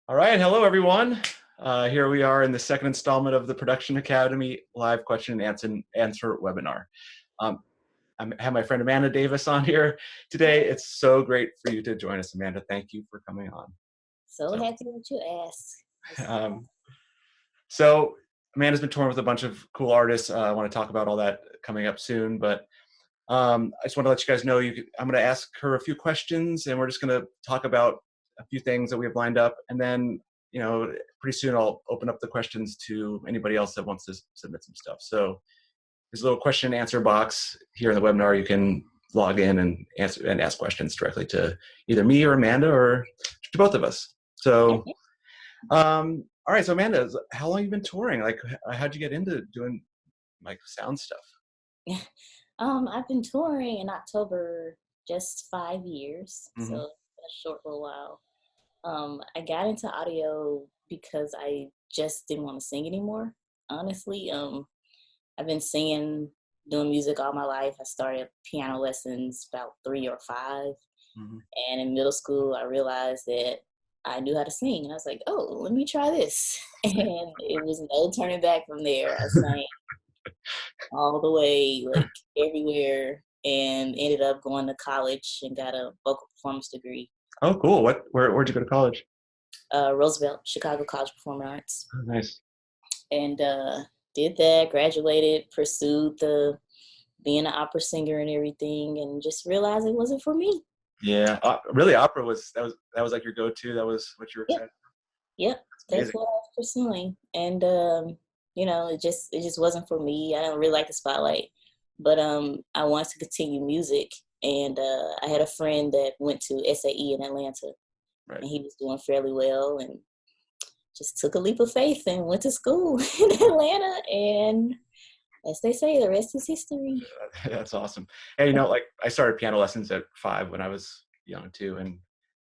All right, hello everyone. Here we are in the second installment of the Production Academy live question and answer webinar. Um, I have my friend Amanda Davis on here today. It's so great for you to join us, Amanda. Thank you for coming on. So So, happy that you asked. um, so Amanda's been touring with a bunch of cool artists. I want to talk about all that coming up soon, but I just want to let you guys know I'm going to ask her a few questions, and we're just going to talk about a few things that we have lined up, and then pretty soon I'll open up the questions to anybody else that wants to submit some stuff. So there's a little question and answer box here in the webinar. You can log in and answer and ask questions directly to either me or Amanda or to both of us. So, Okay. all right. So Amanda, how long have you been touring? Like, how'd you get into doing like sound stuff? I've been touring in October just 5 years, so Mm-hmm. a short little while. I got into audio because I just didn't want to sing anymore. Honestly, I've been singing, doing music all my life. I started piano lessons about 3 or 5, Mm-hmm. and in middle school, I realized that I knew how to sing, and I was like, "Oh, let me try this." And it was no turning back from there. I sang all the way, like everywhere, and ended up going to college and got a vocal performance degree. Oh, cool. Where'd you go to college? Roosevelt, Chicago College of Performing Arts, Oh, nice. and did that. Graduated, pursued the being an opera singer and everything, and just realized it wasn't for me. Yeah, really, opera was like your go-to. That was what you were Yep, excited. yep, That's that's amazing. what I was pursuing, and it just wasn't for me. I don't really like the spotlight, but I wanted to continue music, and I had a friend that went to SAE in Atlanta, Right. and he was doing fairly well, and just took a leap of faith and went to school in Atlanta, and as they say, the rest is history. That's awesome. And like I started piano lessons at 5 when I was young too, and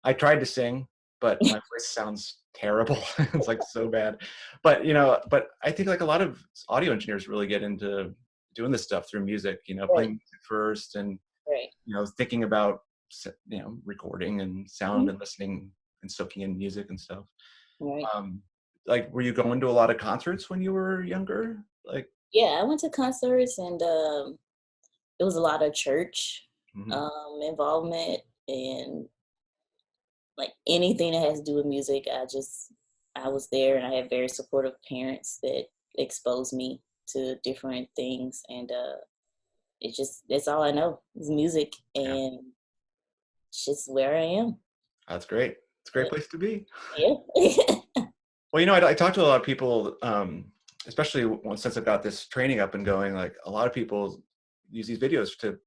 I tried to sing, but my voice sounds terrible. It's like so bad. But I think like a lot of audio engineers really get into doing this stuff through music. Right, Playing music first, and right. thinking about recording and sound Mhm. and listening and soaking in music and stuff. Right. Um, like, were you going to a lot of concerts when you were younger? Like, Yeah, I went to concerts, and it was a lot of church mhm. involvement, and like anything that has to do with music. I was there, and I had very supportive parents that exposed me to different things, and that's all I know is music, Yeah, and it's just where I am. that's great. It's a great place to be. Yeah. Well, I talk to a lot of people, especially since I've got this training up and going. Like, a lot of people use these videos to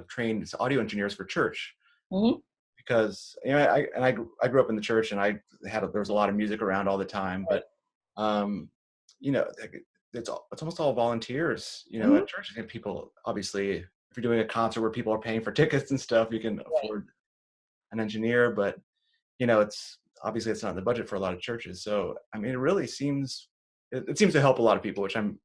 train audio engineers for church, Hmm. because I grew up in the church, and there was a lot of music around all the time, but um, like, it's almost all volunteers, Hmm. at church. And people, obviously, if you're doing a concert where people are paying for tickets and stuff, you can Right. afford an engineer, but it's obviously it's not in the budget for a lot of churches. So I mean, it seems to help a lot of people, which I'm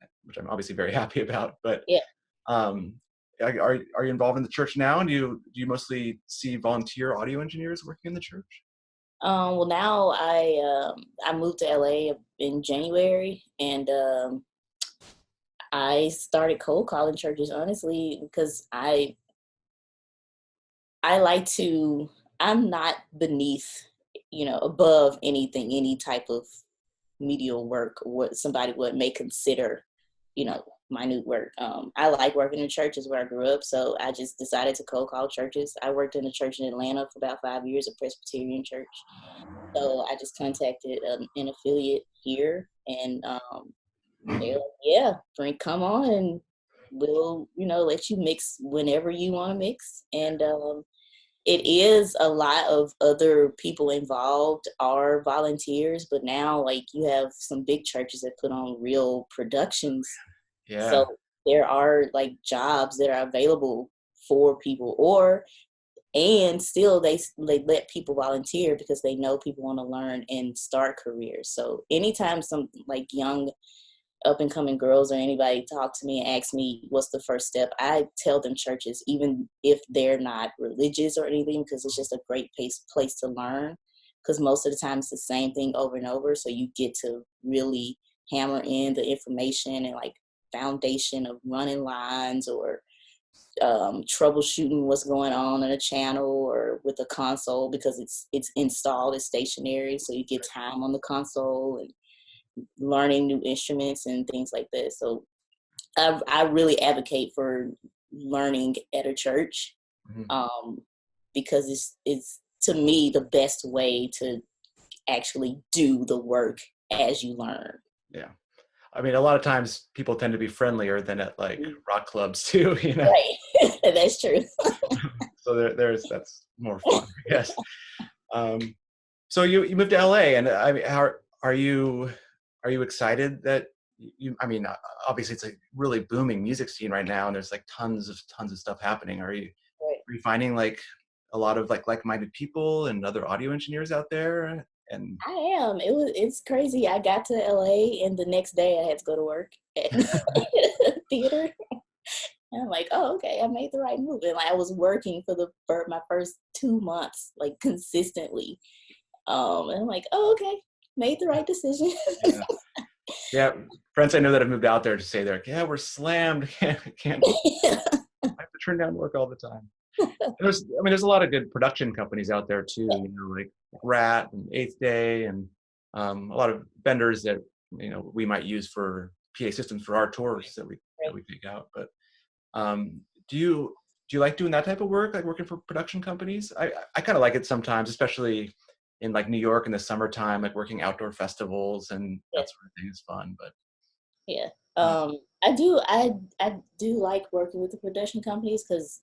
obviously very happy about. But Yeah. um, are you involved in the church now? And do you mostly see volunteer audio engineers working in the church? Well, now I moved to LA in January, and I started cold calling churches, honestly, because I like to. I'm not beneath, above anything, any type of medial work, or what somebody would may consider, minute work. I like working in churches where I grew up, so I just decided to cold call churches. I worked in a church in Atlanta for about 5 years, a Presbyterian church. So I just contacted an affiliate here, and they're like, "Yeah, Frank, come on, and we'll, let you mix whenever you want to mix." And it is a lot of other people involved are volunteers, but now like you have some big churches that put on real productions, Yeah, so there are like jobs that are available for people, and still they let people volunteer because they know people want to learn and start careers. So anytime some like young up and coming girls or anybody talk to me and ask me what's the first step, I tell them churches, even if they're not religious or anything, because it's just a great place to learn. because most of the time it's the same thing over and over. So you get to really hammer in the information and like foundation of running lines or troubleshooting what's going on in a channel or with a console, because it's installed, it's stationary, so you get time on the console and learning new instruments and things like that. So I really advocate for learning at a church, Mhm. because it's to me the best way to actually do the work as you learn. Yeah. I mean, a lot of times people tend to be friendlier than at like Mhm. rock clubs too, you know. Right. That's true. So there's that's more fun, I guess. Um, so you moved to LA, and I mean, how are you excited that you? I mean, obviously it's a really booming music scene right now, and there's like tons of stuff happening. Right. Are you finding like a lot of like-minded people and other audio engineers out there? And I am. It's crazy. I got to LA and the next day I had to go to work at theater. And I'm like, oh, okay, I made the right move. And like, I was working for my first 2 months, like consistently. And I'm like, oh, okay, made the right decision. yeah, yeah, friends I know that have moved out there to say they're like, yeah, we're slammed, can't I have to turn down work all the time. I mean, there's a lot of good production companies out there too, you know, like Rat and Eighth Day, and a lot of vendors that we might use for PA systems for our tours that Right. we take out. But um, do you like doing that type of work, like working for production companies? I kind of like it sometimes, especially in like New York in the summertime, like working outdoor festivals and Yeah. that sort of thing is fun. But Yeah. uh, I do like working with the production companies because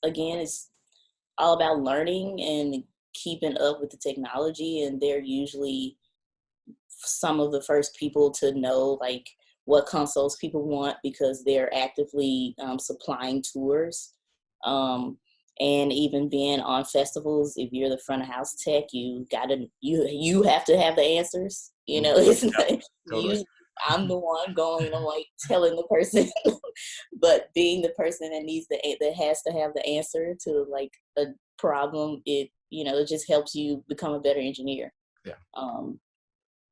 again, it's all about learning and keeping up with the technology, and they're usually some of the first people to know like what consoles people want because they're actively supplying tours. Um, and even being on festivals, if you're the front of house tech, you have to have the answers. You mm, know, it's yeah, not totally. usually I'm the one going, I'm like telling the person, but being the person that has to have the answer to like a problem, it just helps you become a better engineer. Yeah, Um,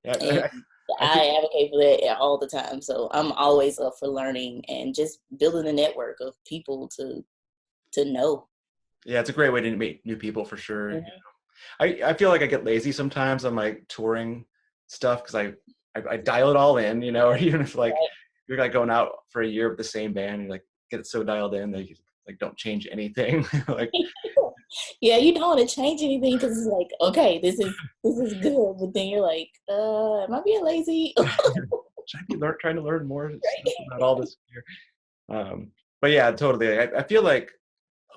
yeah. and I feel I advocate for that all the time. So I'm always up for learning and just building a network of people to know. yeah, it's a great way to meet new people for sure. Mhm. I feel like I get lazy sometimes on like touring stuff because I dial it all in, or even if like you're like going out for a year with the same band, you like get it so dialed in that you like don't change anything. Like Yeah, you don't want to change anything because it's like, okay, this is good, but then you're like, am I being lazy? should I be trying to learn more stuff Right. about all this here? But yeah, totally. I feel like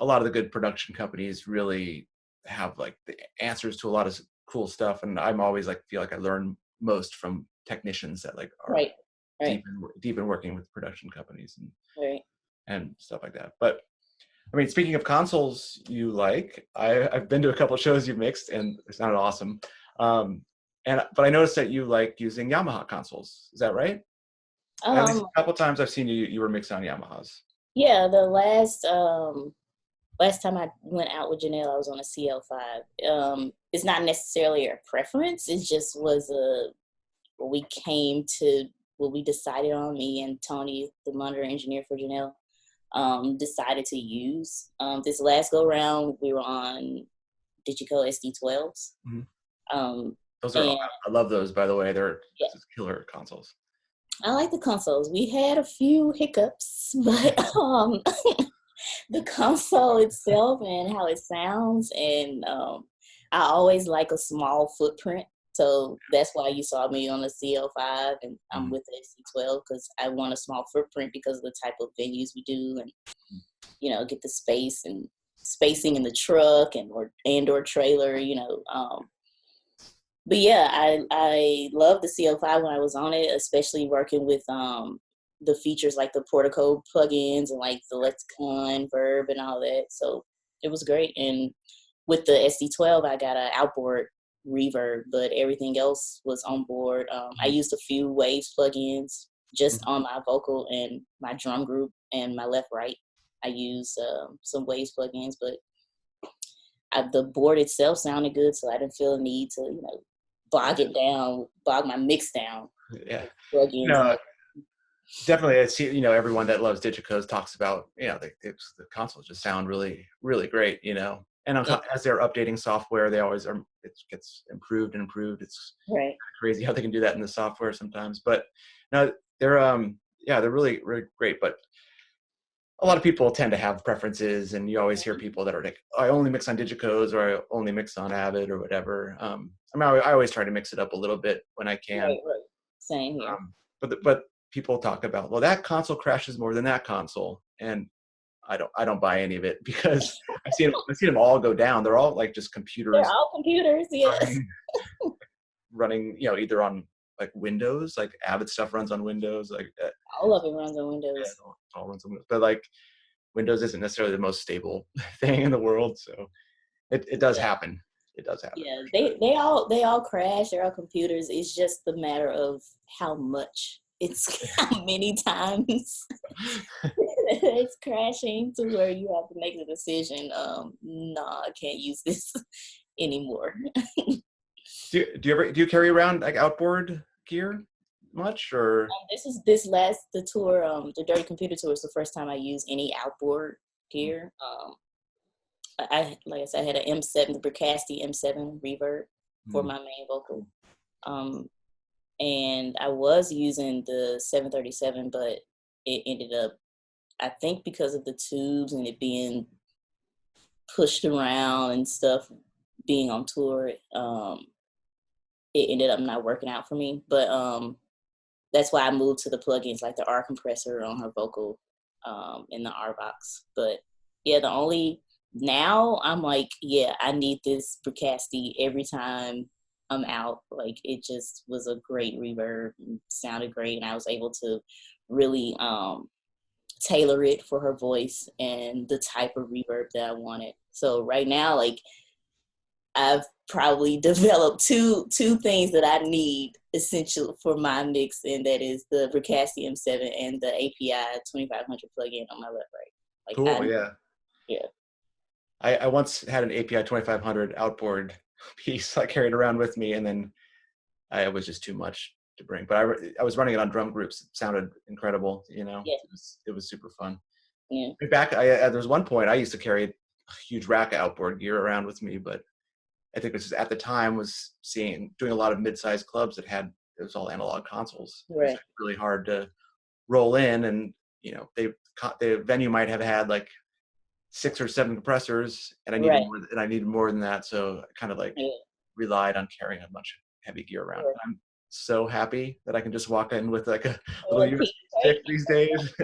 a lot of the good production companies really have like the answers to a lot of cool stuff, and I'm always like feel like I learn most from technicians that like are Right. Right. deep in working with production companies Right. and stuff like that. But I mean, speaking of consoles you like, I've been to a couple of shows you've mixed, and it sounded awesome. Um, but I noticed that you like using Yamaha consoles. Is that right? At least Um, a couple of times I've seen you were mixing on Yamahas. yeah, the last time I went out with Janelle, I was on a CL5. It's not necessarily a preference. It just was what we came to, what we decided on, me and Tony, the monitor engineer for Janelle, decided to use. This last go round, we were on Digico SD12s. Mhm. Um, Those are and I love those, by the way. They're yeah, just killer consoles. I like the consoles. We had a few hiccups, but the console itself and how it sounds, and I always like a small footprint. So that's why you saw me on the CL5 and I'm Mhm. with the SC12 because I want a small footprint because of the type of venues we do, and get the space and spacing in the truck and or trailer. But yeah, I love the CL5 when I was on it, especially working with the features like the Portico plugins and like the Lexicon, Verb, and all that. So it was great. And with the SD12, I got an outboard reverb, but everything else was on board. I Mhm. used a few Waves plugins just Mhm. on my vocal and my drum group and my left right. I use some Waves plugins, but the board itself sounded good, so I didn't feel a need to, bog my mix down Yeah. with plugins and No, it. definitely. I see, everyone that loves Digicos talks about, the consoles just sound really, really great, and Yeah, as they're updating software, they always are, it gets improved and improved. It's right. crazy how they can do that in the software sometimes, but no, they're, yeah, they're really, really great. But a lot of people tend to have preferences, and you always hear people that are like, "Oh, I only mix on Digicos, or I only mix on Avid or whatever." I mean, I always try to mix it up a little bit when I can. Right, right. Same here. But people talk about, well, that console crashes more than that console, and I don't buy any of it because I've seen them all go down. They're all like just They're computers all computers, yes. running, running, either on like Windows, like Avid stuff runs on Windows, like All of it runs on yeah, Windows. it all runs on Windows, but like Windows isn't necessarily the most stable thing in the world, so it does Yeah, happen. It does happen yeah. for sure. They all crash. They're all computers. It's just the matter of how much. It's how many times it's crashing to where you have to make the decision. Nah, I can't use this anymore. Do you carry around like outboard gear much, or? The tour, the Dirty Computer Tour is the first time I used any outboard gear. Like I said, I had an M7, the Bricasti M7 reverb for Hmm. my main vocal. Um, and I was using the 737, but it ended up, I think because of the tubes and it being pushed around and stuff, being on tour, it ended up not working out for me. But that's why I moved to the plugins like the R compressor on her vocal, in the R box. But yeah, now I'm like, yeah, I need this Bricasti every time I'm out. Like it just was a great reverb, and sounded great, and I was able to really tailor it for her voice and the type of reverb that I wanted. So right now, like I've probably developed two things that I need essential for my mix, and that is the Bricasti M7 and the API 2500 plugin on my left right. Like Cool, I yeah. yeah. I once had an API 2500 outboard piece I carried around with me, and then it was just too much to bring. But I was running it on drum groups. It sounded incredible. Yeah, It was super fun. yeah. There was one point I used to carry a huge rack of outboard gear around with me, but I think it was at the time was doing a lot of mid-sized clubs that had, it was all analog consoles. It was Right, really hard to roll in, and the venue might have had like 6 or 7 compressors, and right, I needed more than that, so I kind of like yeah, relied on carrying a bunch of heavy gear around. right. I'm so happy that I can just walk in with like a little Or USB P, right? stick these days,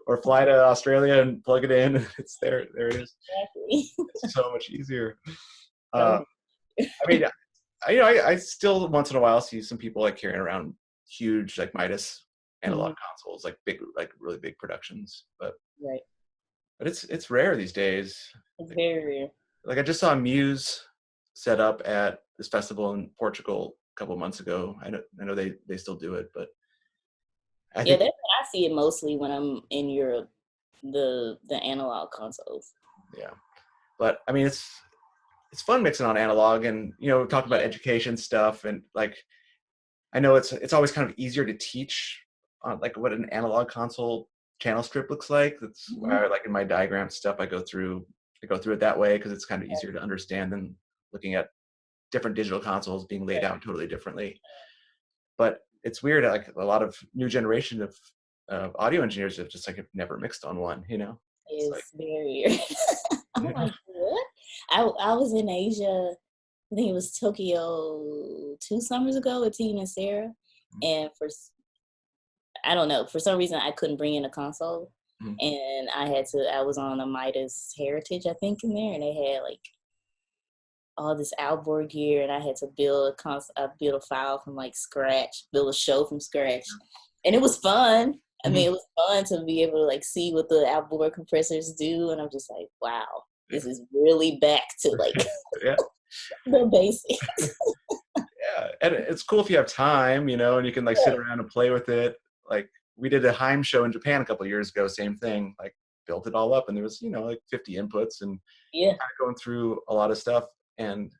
or fly to Australia and plug it in. It's there. There it is. Exactly. It's so much easier. So Um, I mean, I still once in a while see some people like carrying around huge like Midas analog mhm, consoles, like big, like really big productions. But right. it's rare these days. It's very rare. Like I just saw Muse set up at this festival in Portugal a couple months ago. I know they still do it, but I Yeah, think, that's what I see it mostly when I'm in Europe. The analog consoles. yeah. But I mean, it's fun mixing on analog, and talk about Yeah. education stuff, and like I know it's always kind of easier to teach on like what an analog console channel strip looks like. That's Mhm. why, like in my diagram stuff, I go through it that way because it's kind of easier to understand than looking at different digital consoles being laid Right. out totally differently. But it's weird, like a lot of new generation of audio engineers have just like have never mixed on one. It's like, It's very weird. I'm like, what? I was in Asia, I think it was Tokyo 2 summers ago with Tina and Sarah. And I don't know, for some reason I couldn't bring in a console. Mhm. And I was on a Midas Heritage, I think, in there, and they had like all this outboard gear, and I had to build a file from like scratch, build a show from scratch. And it was fun. I Mhm. mean, it was fun to be able to like see what the outboard compressors do, and I'm just like, wow, Yeah. this is really back to like Yeah. the basics. Yeah, and it's cool if you have time, and you can like sit around and play with it. Like we did a Heim show in Japan a couple of years ago, same thing. Like built it all up, and there was, like 50 inputs and Yeah. kind of going through a lot of stuff. And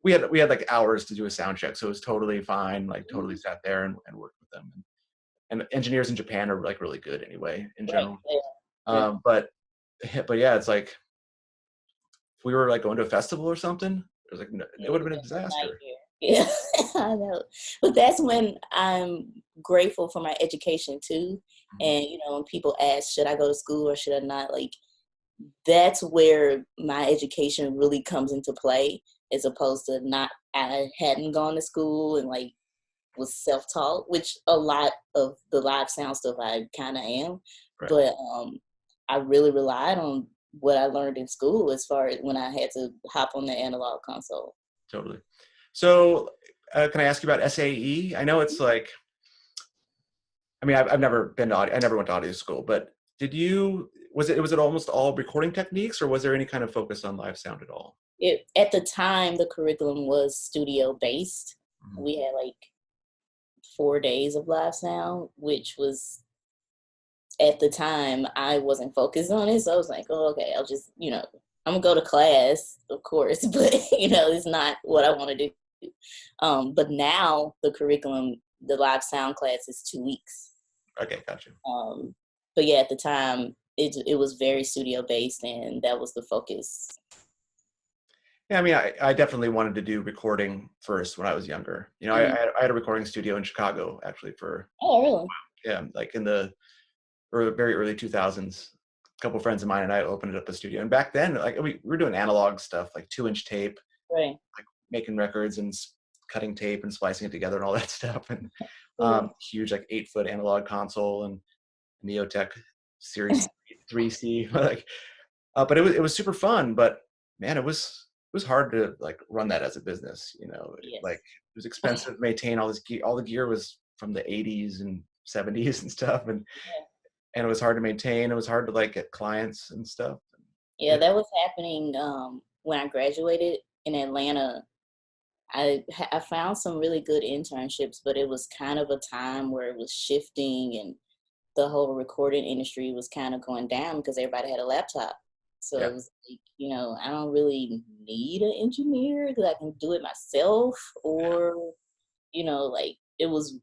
we had like hours to do a sound check, so it was totally fine. Like totally sat there and worked with them. And engineers in Japan are like really good anyway in Right. general. Yeah. Yeah. But yeah, it's like if we were like going to a festival or something, it was like it would have been a disaster. Nightmare. Yeah, I know. But that's when I'm grateful for my education too. Mhm. And when people ask, should I go to school or should I not? Like, that's where my education really comes into play, as opposed to not. I hadn't gone to school and like was self-taught, which a lot of the live sound stuff I kind of am, Right. but I really relied on what I learned in school as far as when I had to hop on the analog console. Totally. So, can I ask you about SAE? I know it's like, I mean, I've never been to audio, I never went to audio school, but was it almost all recording techniques, or was there any kind of focus on live sound at all? At the time, the curriculum was studio based. Mhm. We had like 4 days of live sound, which was, at the time, I wasn't focused on it. So I was like, oh, okay, I'll just, I'm gonna go to class, of course, but it's not what I want to do. But now the curriculum, the live sound class is 2 weeks. Okay, gotcha. But yeah, at the time, it was very studio based, and that was the focus. Yeah, I mean, I definitely wanted to do recording first when I was younger. Mm. I had a recording studio in Chicago actually for, Oh, really? yeah, like in the very early 2000s. A couple friends of mine and I opened up a studio, and back then, like we were doing analog stuff, like 2-inch tape, Right. like making records and cutting tape and splicing it together and all that stuff, and Yeah. huge like 8-foot analog console and Neotech Series 3C, like, but it was super fun. But man, it was hard to like run that as a business. Like Yes. it was expensive to maintain all this gear. All the gear was from the 80s and 70s and stuff, and it was hard to maintain. It was hard to like get clients and stuff. Yeah, that was happening when I graduated in Atlanta. I found some really good internships, but it was kind of a time where it was shifting, and the whole recording industry was kind of going down because everybody had a laptop. So Yeah, it was like, I don't really need an engineer because I can do it myself. Or, like it was,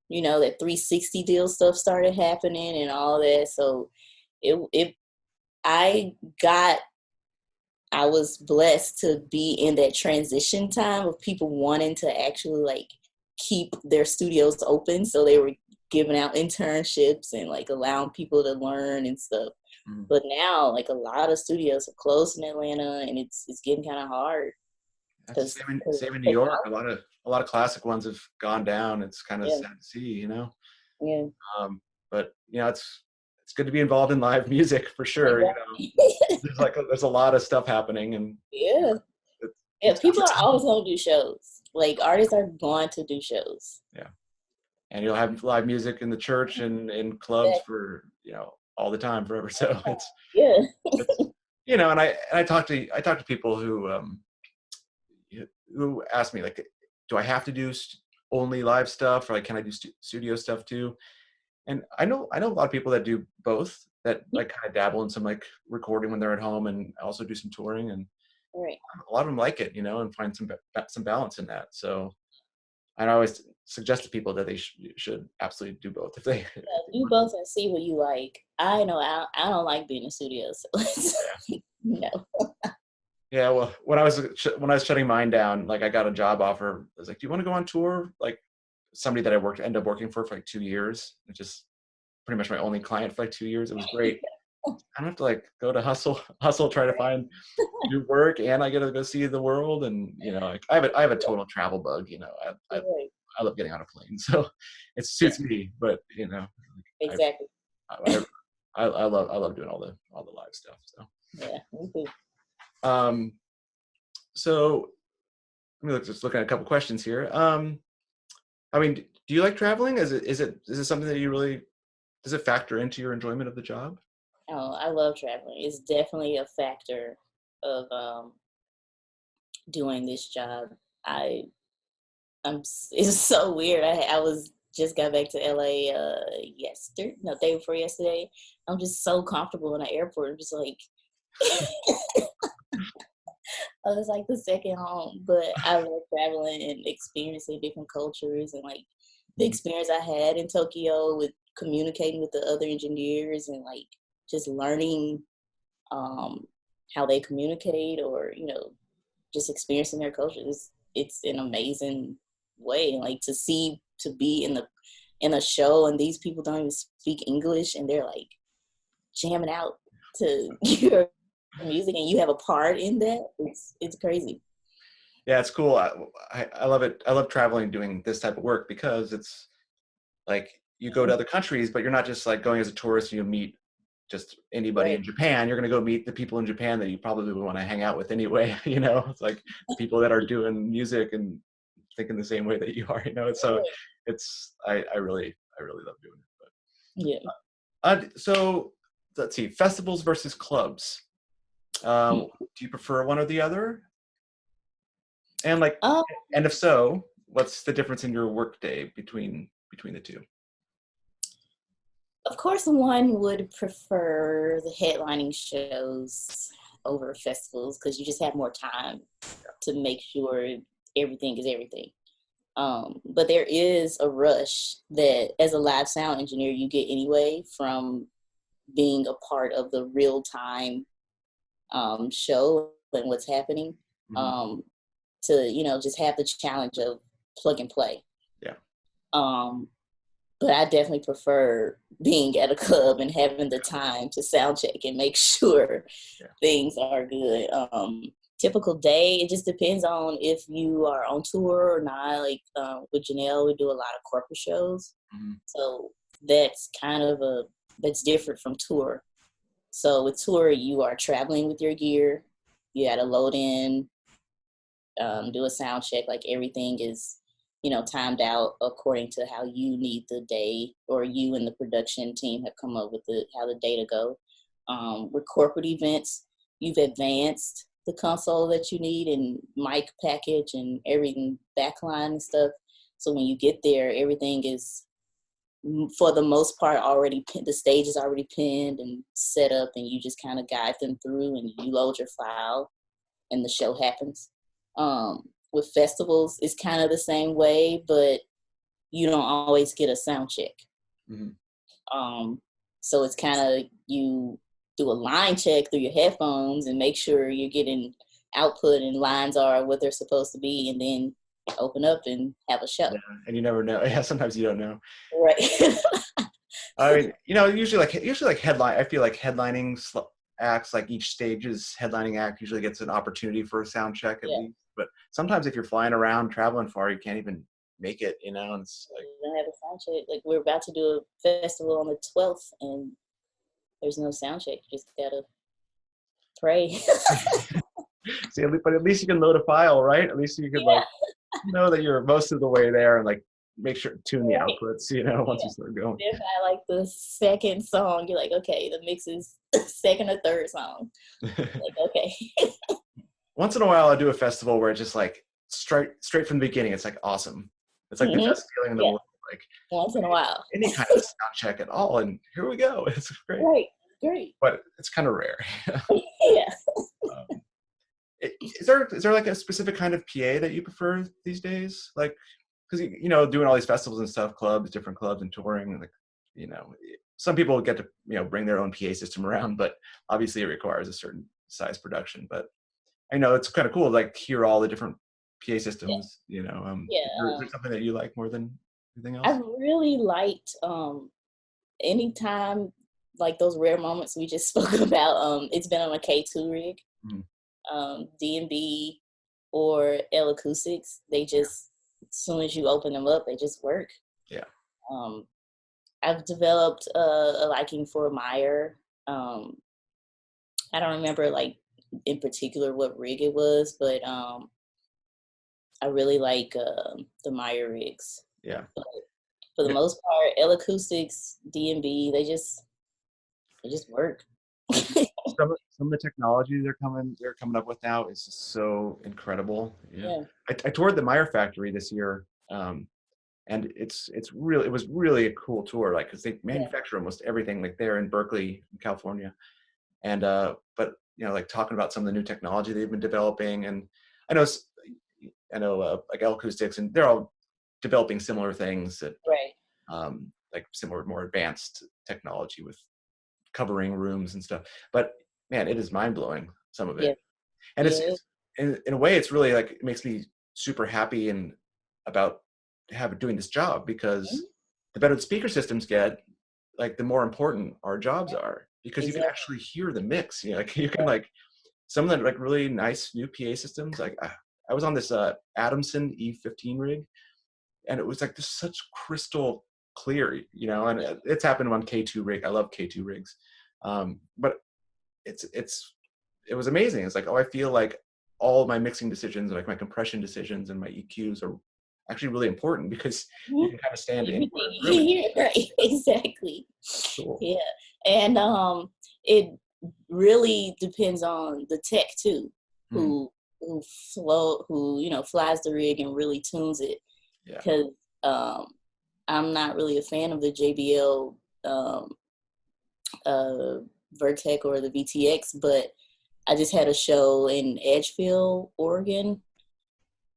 that 360 deal stuff started happening and all that. So it I got I was blessed to be in that transition time of people wanting to actually like keep their studios open. So they were giving out internships and like allowing people to learn and stuff. mhm. But now, like a lot of studios are closed in Atlanta, and it's getting kind of hard That's the because same in New York. technology. A lot of classic ones have gone down. It's kind of Yeah, sad to see. yeah, But it's good to be involved in live music for sure. exactly. There's a lot of stuff happening, and Yeah, it's, yeah. it's People are always going to do shows. Like artists are going to do shows. yeah. And you'll have live music in the church and in clubs for all the time, forever. So Yeah, it's and I talk to people who ask me like, do I have to do only live stuff, or like can I do studio stuff too? And I know a lot of people that do both, that like kind of dabble in some like recording when they're at home and also do some touring, and right. a lot of them like it, and find some balance in that. So I always suggest to people that they should absolutely do both if they, if they Do want. both and see what you like. I know I don't like being in the studio, so no. Yeah, well, when I was shutting mine down, like I got a job offer. I was like, "Do you want to go on tour?" Like somebody that I ended up working for like 2 years, which is pretty much my only client for like 2 years. It was great. I don't have to like go to hustle, try to find new work, and I get to go see the world. And like I have a total travel bug. Right. I love getting on a plane, so it Yeah, suits me. But I exactly. I, I love doing all the live stuff. So. Yeah, me too. Um, so let me just look at a couple questions here. I mean, do you like traveling? Is it something that you really does it factor into your enjoyment of the job? Oh, I love traveling. It's definitely a factor of doing this job. I it's so weird. I was just got back to LA yesterday, no, day before yesterday. I'm just so comfortable in the airport. I'm just like, oh, it's like the second home. But I love traveling and experiencing different cultures, and like the Mhm. experience I had in Tokyo with communicating with the other engineers and like just learning um, how they communicate, or just experiencing their culture. It's an amazing way, like to be in a show and these people don't even speak English and they're like jamming out to your music and you have a part in that. It's crazy. Yeah, it's cool. I love it. I love traveling, doing this type of work because it's like you go to other countries, but you're not just like going as a tourist and you meet just anybody Right. in Japan. You're going to go meet the people in Japan that you probably would want to hang out with anyway. You know, it's like the people that are doing music and thinking the same way that you are. You know, so Right. it's I really love doing it. Yeah. So let's see, festivals versus clubs. Hmm. Do you prefer one or the other? And like, Um, and if so, what's the difference in your workday between the two? of course, one would prefer the headlining shows over festivals because you just have more time to make sure everything is everything. But there is a rush that, as a live sound engineer, you get anyway from being a part of the real time show and what's happening. Hmm. Um, to just have the challenge of plug and play. Yeah. Um, but I definitely prefer being at a club and having the time to sound check and make sure Yeah. things are good. Typical day, it just depends on if you are on tour or not. Like with Janelle, we do a lot of corporate shows, Hmm. so that's kind of that's different from tour. So with tour, you are traveling with your gear. You got to load in, do a sound check. Like everything is, timed out according to how you need the day, or you and the production team have come up with how the day to go. With corporate events, you've advanced the console that you need and mic package and everything, backline and stuff. So when you get there, everything is for the most part already the stage is already pinned and set up, and you just kind of guide them through and you load your file and the show happens. With festivals, it's kind of the same way, but you don't always get a sound check. Hmm. Um, so it's kind of you do a line check through your headphones and make sure you're getting output and lines are what they're supposed to be, and then open up and have a show. Yeah, and you never know. Yeah, sometimes you don't know. Right. I mean, usually like headline. I feel like headlining acts, like each stage's headlining act usually gets an opportunity for a sound check at Yeah. least. But sometimes if you're flying around, traveling far, you can't even make it. You know, and it's like, We don't have a sound check. Like we're about to do a festival on the 12th, and there's no sound check. You just gotta pray. see, but at least you can load a file, right? At least you could like Yeah. know that you're most of the way there and like make sure to tune the Right. outputs. You know, once you Yeah. start going. If I like the second song, you're like, okay, the mix is second or third song. Like, okay. Once in a while, I do a festival where it's just like straight from the beginning. It's like awesome. It's like the Hmm. best feeling in the Yeah. world. Like Once in a while. any kind of sound check at all, and here we go. It's great, Right. Great. but it's kind of rare. Yeah. um, is there like a specific kind of PA that you prefer these days? Like, because doing all these festivals and stuff, clubs, different clubs, and touring, like some people get to bring their own PA system around, but obviously it requires a certain size production. But I know it's kind of cool, like hear all the different PA Yeah. systems. Yeah. Is there something that you like more than anything else? I've really liked anytime like those rare moments we just spoke about. It's been on a K2 rig, Mhm. D&B or L Acoustics. They just, as soon as you open them up, they just work. Yeah. Um, I've developed a liking for Meyer. Um, I don't remember like in particular what rig it was, but I really like the Meyer rigs. Yeah. But for the Yeah. most part, L Acoustics, D&B, they just work. Some of the technology they're coming up with now is just so incredible. Yeah. Yeah. I toured the Meyer factory this year. and it was really a cool tour, like because they Yeah. manufacture almost everything like there in Berkeley, California, and but like talking about some of the new technology they've been developing, and I know I know like L Acoustics, and they're all developing similar things that Right. like similar, more advanced technology with covering rooms and stuff. But man, it is mind blowing, some of Yeah. it, and Yeah. it's in a way, it's really like it makes me super happy and about doing this job, because Mhm. the better the speaker systems get, like the more important our jobs are, because you can Exactly. actually hear the mix. Like you can like some of the like really nice new PA systems. Like I was on this Adamson E15 rig, and it was like just such crystal clear, and it's happened on K2 rig. I love K2 rigs, but it's it was amazing. It's like, oh, I feel like all my mixing decisions, like my compression decisions and my EQs, are actually really important, because you Mhm. can kind of stand Everything anywhere in the room. you hear, right? Exactly. Cool. Yeah. And it really depends on the tech too, Hmm. who flies the rig and really tunes it. Yeah. Because um, I'm not really a fan of the JBL um, uh, Vertec or the VTX, but I just had a show in Edgefield, Oregon,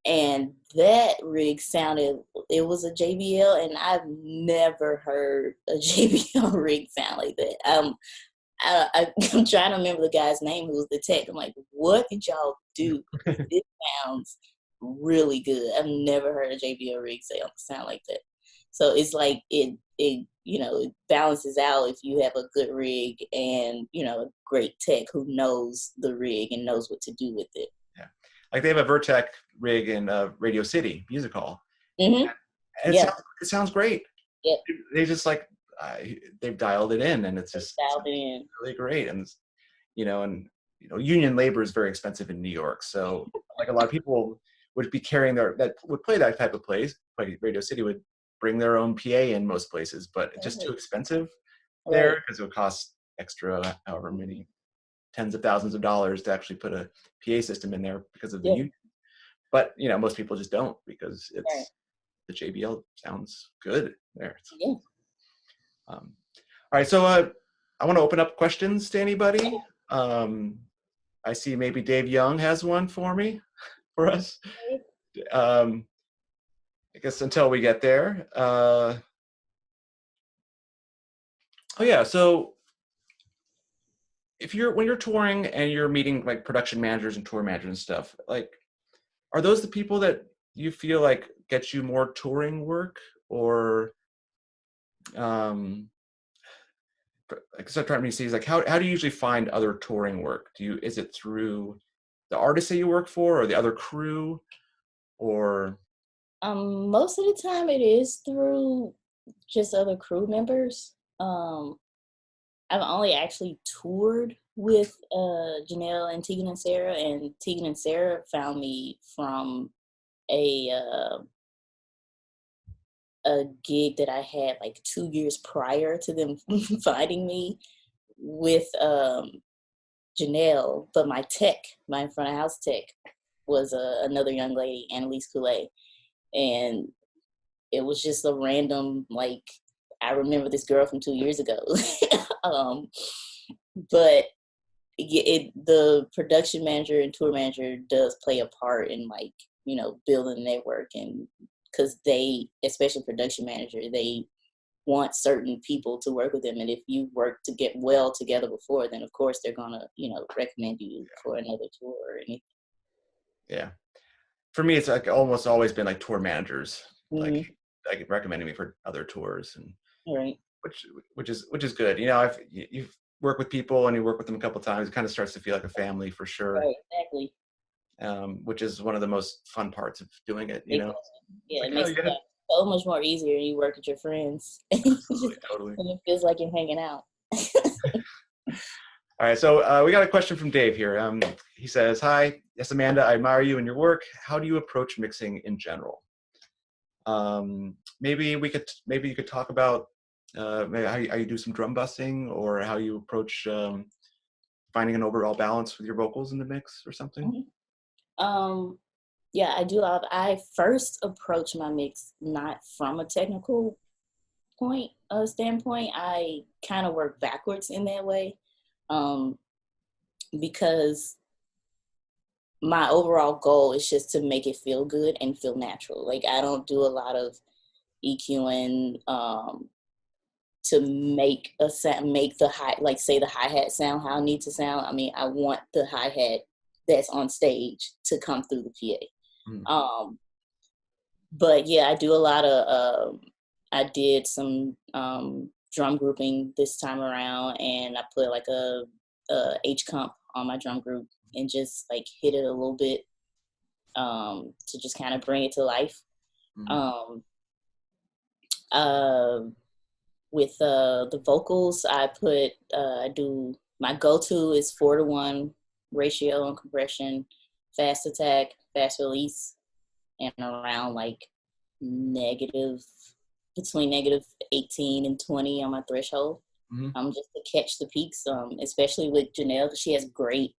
and that rig sounded, it was a JBL, and I've never heard a JBL rig sound like that. I'm trying to remember the guy's name who was the tech. I'm like, what did y'all do? Because this sounds really good. I've never heard a JBL rig sound like that. So it's like it balances out if you have a good rig and a great tech who knows the rig and knows what to do with it. Yeah. Like they have a Vertec rig in Radio City Music Hall, Hmm. and Yeah. it sounds great. Yep. They just like they've dialed it in, and They it dialed sounds it in. really great. And union labor is very expensive in New York, so like a lot of people would be carrying that would play that type of place. Like Radio City would bring their own PA in most places, but it's just too Right. expensive there, Right. because it would cost extra, however many tens of thousands of dollars to actually put a PA system in there because of the Yep. union. But most people just don't, because Right. it's the JBL sounds good there. Yeah. Um, all right, so I want to open up questions to anybody. Um, I see maybe Dave Young has one for us. Um, I guess until we get there. Oh yeah, so when you're touring and you're meeting like production managers and tour managers and stuff, like, are those the people that you feel like get you more touring work, or um, like, so I'm trying to see is like how do you usually find other touring work? Is it through the artists that you work for, or the other crew, or Most of the time it is through just other crew members. I've only actually toured with Janelle and Tegan and Sarah, and Tegan and Sarah found me from a uh, a gig that I had like 2 years prior to them finding me with Janelle. But my front of house tech, was another young lady, Annalise Coulee, and it was just a random, like, I remember this girl from 2 years ago. um, but the production manager and tour manager does play a part in, like, building a network. And because they, especially production manager, they want certain people to work with them, and if you work to get well together before, then of course they're gonna recommend you for another tour or anything. yeah? For me, it's like almost always been like tour managers, like Hmm. recommending me for other tours, and Right. which which is good. If you work with people and you work with them a couple times, it kind of starts to feel like a family for sure. Right. Exactly. Which is one of the most fun parts of doing it. Exactly. It's Yeah, like, it oh makes yeah, life so much more easier when you work with your friends. absolutely, totally. And it feels like you're hanging out. All right, so we got a question from Dave here. He says, "Hi, yes, Amanda, I admire you and your work. How do you approach mixing in general? Maybe you could talk about maybe how you do some drum bussing, or how you approach finding an overall balance with your vocals in the mix or something." Mhm. Um, Yeah, I do. I first approach my mix not from a technical standpoint. I kind of work backwards in that way, um, because my overall goal is just to make it feel good and feel natural. Like I don't do a lot of EQing to make a sound, make the hi like say the hi hat sound how I need to sound. I mean, I want the hi hat that's on stage to come through the Mm. PA. But yeah, I do a lot of. I did some drum grouping this time around, and I put like a H comp on my drum group and just like hit it a little bit to just kind of bring it to life. Mm. Um, uh, with the vocals, I do my go-to is 4-to-1 ratio on compression, fast attack, fast release, and around like negative between negative 18 and 20 on my threshold. Mm-hmm. Just to catch the peaks, especially with Janelle, because she has great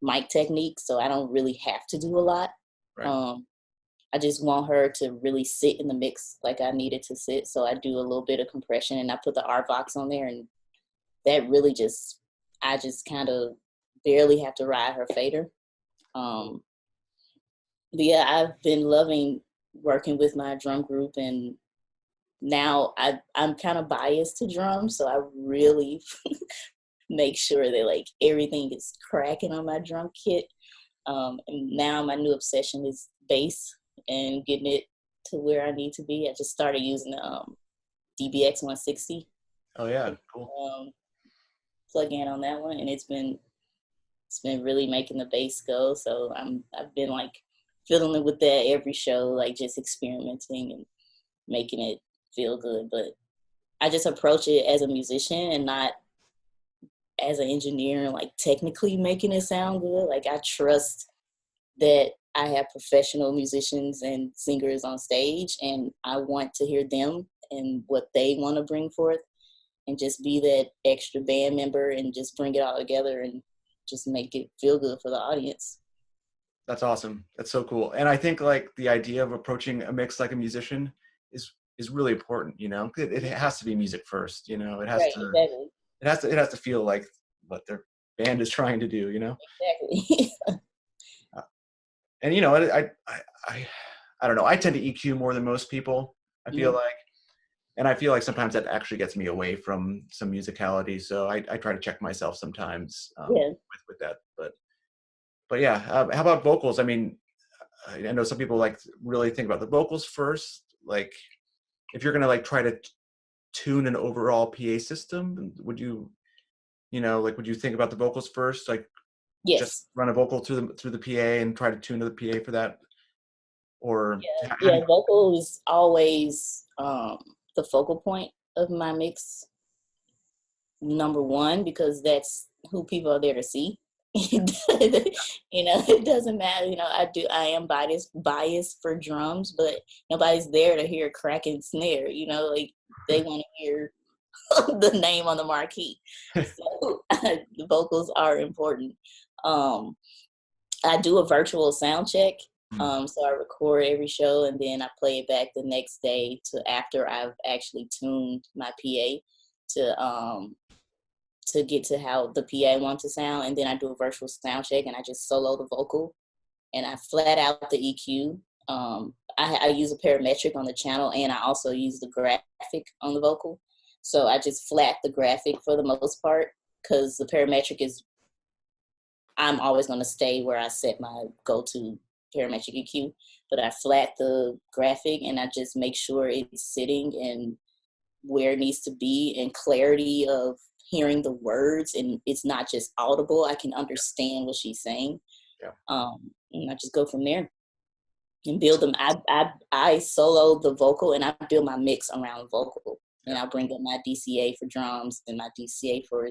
mic technique, so I don't really have to do a lot. Right. I just want her to really sit in the mix like I needed to sit. So I do a little bit of compression and I put the RVox on there, and that really I just kind of barely have to ride her fader. But yeah, I've been loving working with my drum group, and now I'm kind of biased to drums, so I really make sure that like everything is cracking on my drum kit. And now my new obsession is bass and getting it to where I need to be. I just started using the DBX 160 Oh yeah, cool. plug in on that one, and it's been really making the bass go. So I've been like fiddling with that every show, like just experimenting and making it feel good. But I just approach it as a musician and not as an engineer, like technically making it sound good. Like I trust that I have professional musicians and singers on stage, and I want to hear them and what they want to bring forth, and just be that extra band member and just bring it all together and just make it feel good for the audience. That's awesome. That's so cool. And I think like the idea of approaching a mix like a musician is really important. You know, it has to be music first. You know, Right, exactly. it has to feel like what their band is trying to do. You know. Exactly. And you know, I don't know. I tend to EQ more than most people. I feel Mhm. like, and I feel like sometimes that actually gets me away from some musicality. So I try to check myself sometimes Yeah. with that. But yeah, how about vocals? I mean, I know some people like really think about the vocals first. Like, if you're gonna like try to tune an overall PA system, would you, you know, like, would you think about the vocals first? Like, just Yes. run a vocal through the PA and try to tune to the PA for that, or how do Yeah. you? Vocal is always the focal point of my mix. Number one, because that's who people are there to see. It doesn't matter. I am biased for drums, but nobody's there to hear crack and snare. Like they want to hear the name on the marquee. So the vocals are important. Um, I do a virtual sound check. Hmm. So I record every show and then I play it back the next day to after I've actually tuned my PA to get to how the PA wants to sound, and then I do a virtual sound check and I just solo the vocal and I flat out the EQ. I use a parametric on the channel and I also use the graphic on the vocal. So I just flat the graphic for the most part because the parametric I'm always going to stay where I set my go-to parametric EQ, but I flat the graphic and I just make sure it's sitting and where it needs to be and clarity of hearing the words and it's not just audible. I can understand what she's saying. Yeah. And I just go from there and build them. I solo the vocal and I build my mix around vocal. And I'll bring up my DCA for drums and my DCA for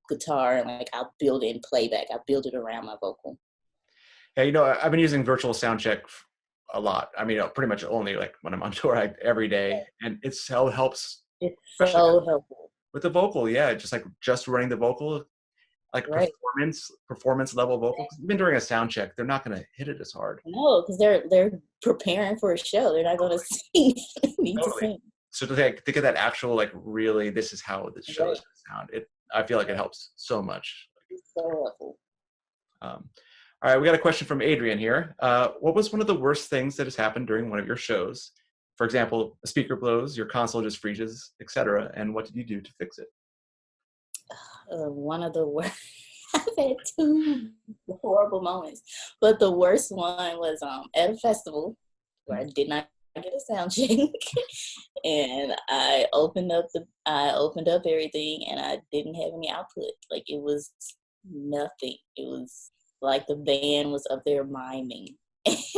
guitar, and like I'll build it in playback. I build it around my vocal. Yeah, you know, I've been using virtual sound check a lot. I mean, pretty much only like when I'm on tour every day, and it so helps, It's especially so helpful. with the vocal. Yeah, just running the vocal, like Right. performance level vocals. Even during a sound check, they're not going to hit it as hard. No, because they're preparing for a show. They're not going to sing. They need to Totally. sing. So to think of that actual, like, really, this is how the show is Right. going to sound. I feel like it helps so much. It's so helpful. All right, we got a question from Adrian here. What was one of the worst things that has happened during one of your shows? For example, a speaker blows, your console just freezes, etc. And what did you do to fix it? One of the worst. I've had two horrible moments, but the worst one was at a festival where I did not get a sound check, and I opened up everything, and I didn't have any output. Like, it was nothing. It was like the band was up there miming,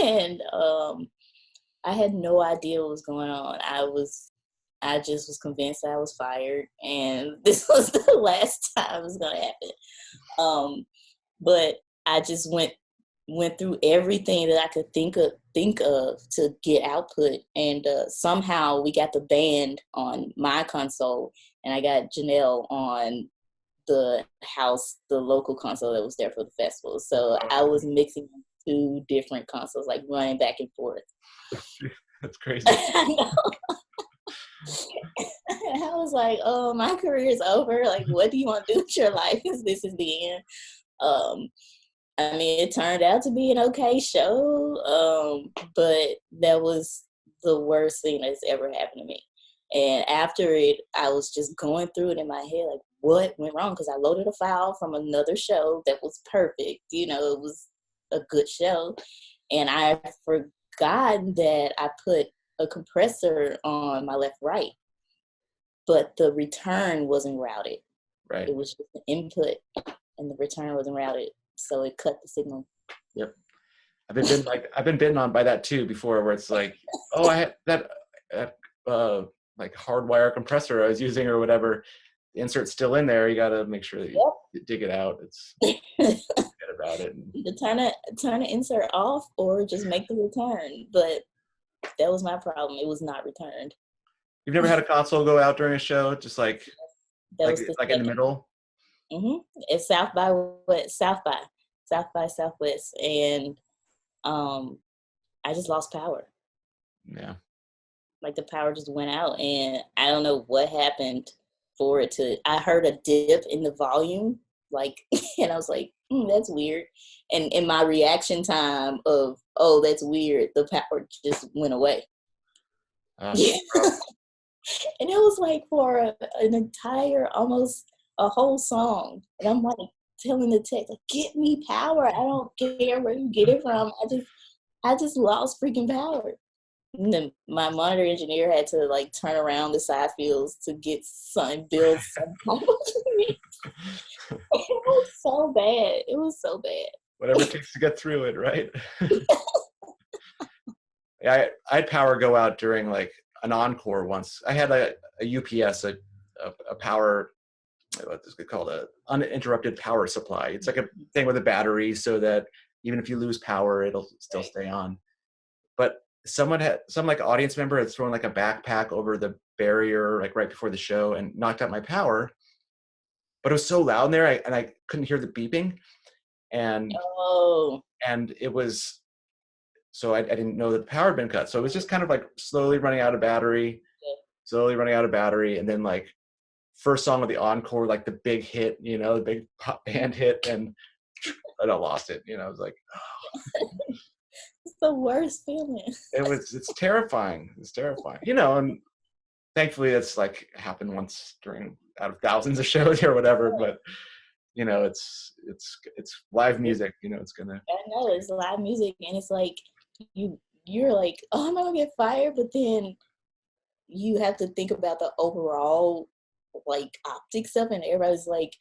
and I had no idea what was going on. I just was convinced I was fired, and this was the last time it was gonna happen. But I just went through everything that I could think of to get output, and somehow we got the band on my console, and I got Janelle on the local console that was there for the festival. So I was mixing two different consoles, like running back and forth. That's crazy. I know. I was like, oh, my career is over. Like, what do you want to do with your life? Because this is the end. I mean, it turned out to be an okay show, but that was the worst thing that's ever happened to me. And after it, I was just going through it in my head, like, what went wrong? Because I loaded a file from another show that was perfect. You know, it was a good show. And I forgot that I put a compressor on my left right, but the return wasn't routed. Right. It was just the input, and the return wasn't routed, so it cut the signal. Yep. I've been bitten on by that too before, where it's like, oh, I had that like hardwire compressor I was using or whatever. The insert's still in there. You got to make sure that you dig it out. It's forget about it. To turn the insert off or just make the return, but that was my problem. It was not returned. You've never had a console go out during a show, just like in the middle? Mm-hmm. It's South by Southwest, and I just lost power. Yeah. Like, the power just went out, and I don't know what happened for it to. I heard a dip in the volume, like, and I was like, that's weird. And in my reaction time of, oh, that's weird, the power just went away. Yeah. And it was like for an entire, almost a whole song. And I'm like telling the tech, like, get me power. I don't care where you get it from. I just lost freaking power. And then my monitor engineer had to like turn around the side fields to get build some power for me. It was so bad. It was so bad. Whatever it takes to get through it, right? Yeah, I had power go out during like an encore once. I had a UPS, a power, what's it called, a uninterrupted power supply. It's like a thing with a battery, so that even if you lose power, it'll still stay on. But some like audience member had thrown like a backpack over the barrier like right before the show and knocked out my power. But it was so loud in there, and I couldn't hear the beeping, and it was. So I didn't know that the power had been cut. So it was just kind of like slowly running out of battery, and then like first song of the encore, like the big hit, the big pop band hit, and I lost it. I was like, oh. It's the worst feeling. It's terrifying. It's terrifying. And thankfully that's like happened once out of thousands of shows or whatever, but it's live music, it's gonna. I know, it's live music, and it's like you're like, oh, I'm not gonna get fired, but then you have to think about the overall like optics of it, and everybody's like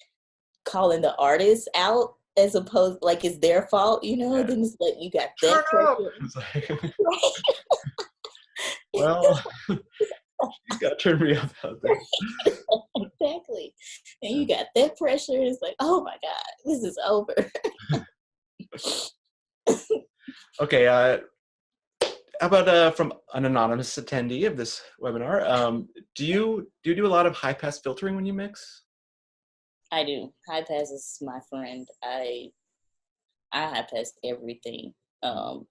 calling the artist out as opposed like it's their fault, Yeah. Then it's like you got that pressure. Well, you gotta turn me up out there. Exactly. And you got that pressure. It's like, oh my God, this is over. Okay, how about from an anonymous attendee of this webinar? Do you do a lot of high pass filtering when you mix? I do. High pass is my friend. I high pass everything. Um,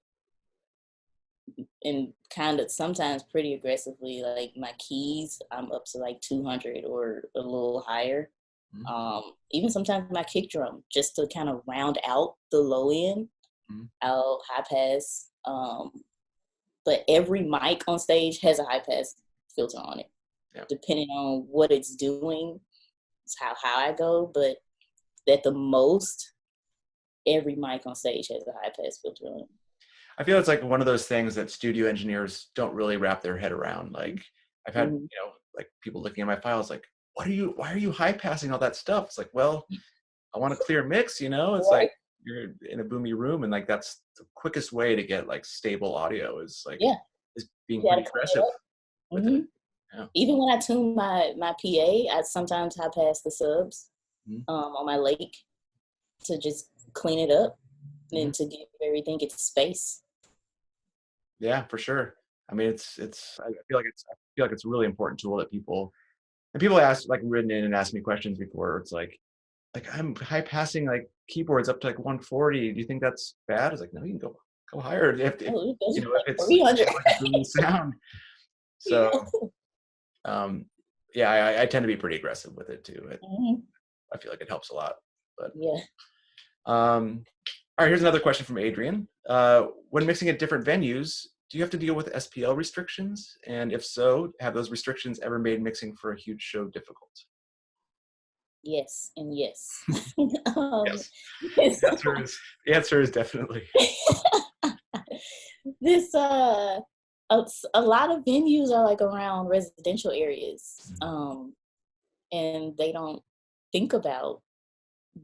and kind of sometimes pretty aggressively. Like my keys, I'm up to like 200 or a little higher. Mhm. Even sometimes my kick drum, just to kind of round out the low end, Mhm. I'll high pass. But every mic on stage has a high pass filter on it, Yeah. depending on what it's doing. It's how I go, but at the most, every mic on stage has a high pass filter on it. I feel it's like one of those things that studio engineers don't really wrap their head around. Like I've had, Mm-hmm. like people looking at my files like, why are you high passing all that stuff? It's like, well, I want a clear mix, it's Right. like you're in a boomy room and like that's the quickest way to get like stable audio Yeah. is being You gotta pretty clean it aggressive up. with it. Hmm. Yeah. Even when I tune my PA, I sometimes high pass the subs Mhm. on my lake to just clean it up Mhm. and to give everything its space. Yeah, for sure. I mean, I feel like it's a really important tool that people ask like written in and asked me questions before. It's like I'm high passing like keyboards up to like 140. Do you think that's bad? It's like, no, you can go higher if Oh, it goes if it's 300. like a booming sound. So Yeah. um yeah, I tend to be pretty aggressive with it too. Hmm. I feel like it helps a lot. But Yeah. um all right, here's another question from Adrian. When mixing at different venues, do you have to deal with SPL restrictions? And if so, have those restrictions ever made mixing for a huge show difficult? Yes, and yes. um, Yes. this, The answer is definitely. this a lot of venues are like around residential areas, Mhm. and they don't think about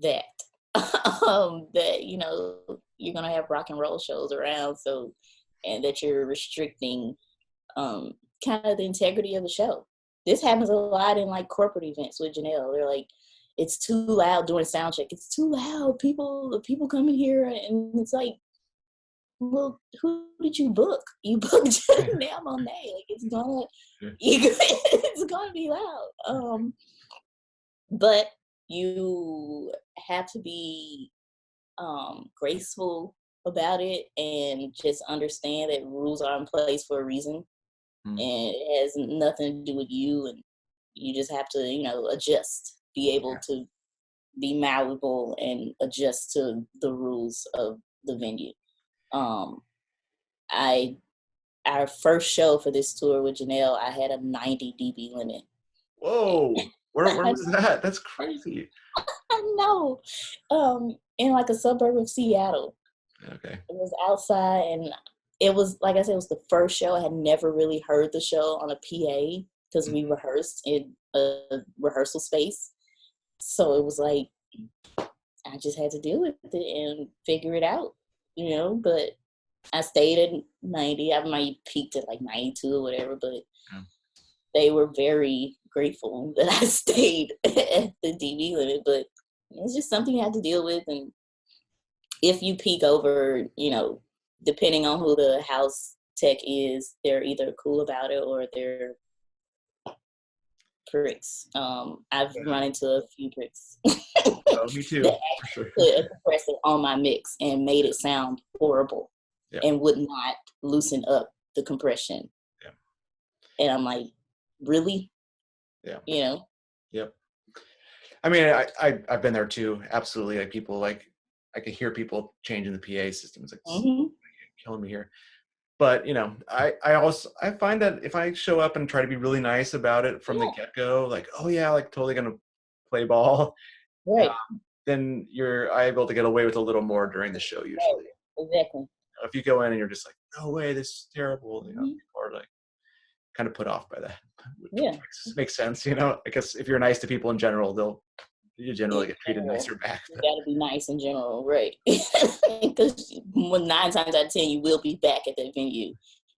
that. That you're gonna have rock and roll shows around, so and that you're restricting um kind of the integrity of the show. This happens a lot in like corporate events with Janelle. They're like, it's too loud during sound check. It's too loud. People come in here, and it's like, well, who did you book? You booked Janelle Monáe. Like it's gonna be loud. But you have to be graceful about it and just understand that rules are in place for a reason, Mm, and it has nothing to do with you, and you just have to adjust, be able yeah. to be malleable and adjust to the rules of the venue. um I Our first show for this tour with Janelle, I had a 90 dB limit. Whoa. Where I, was that? That's crazy. I know. In like a suburb of Seattle. Okay. It was outside, and it was, like I said, it was the first show. I had never really heard the show on a PA because we Mhm. rehearsed in a rehearsal space. So it was like I just had to deal with it and figure it out. But I stayed at 90. I might peaked at like 92 or whatever, but Yeah. they were very grateful that I stayed at the DB limit. But it's just something you have to deal with. And if you peak over, depending on who the house tech is, they're either cool about it or they're pricks. I've Yeah. run into a few pricks Oh, me that too, for sure. put a compressor on my mix and made it sound horrible Yeah. and would not loosen up the compression. Yeah. And I'm like, really? Yeah. You know? Yep. I mean, I've been there too. Absolutely. Like people like I could hear people changing the PA systems. It's Hmm. killing me here. But I find that if I show up and try to be really nice about it from the Yeah, get go, like, oh yeah, like totally gonna play ball, uh, right, then you're able to get away with a little more during the show right, usually. exactly. If you go in and you're just like, no way, this is terrible, Hmm. people are like kind of put off by that, which Yeah, makes sense. I guess if you're nice to people in general, you generally in get treated general, nicer back. you got to be nice in general, right? Because 9 times out of 10, you will be back at that venue,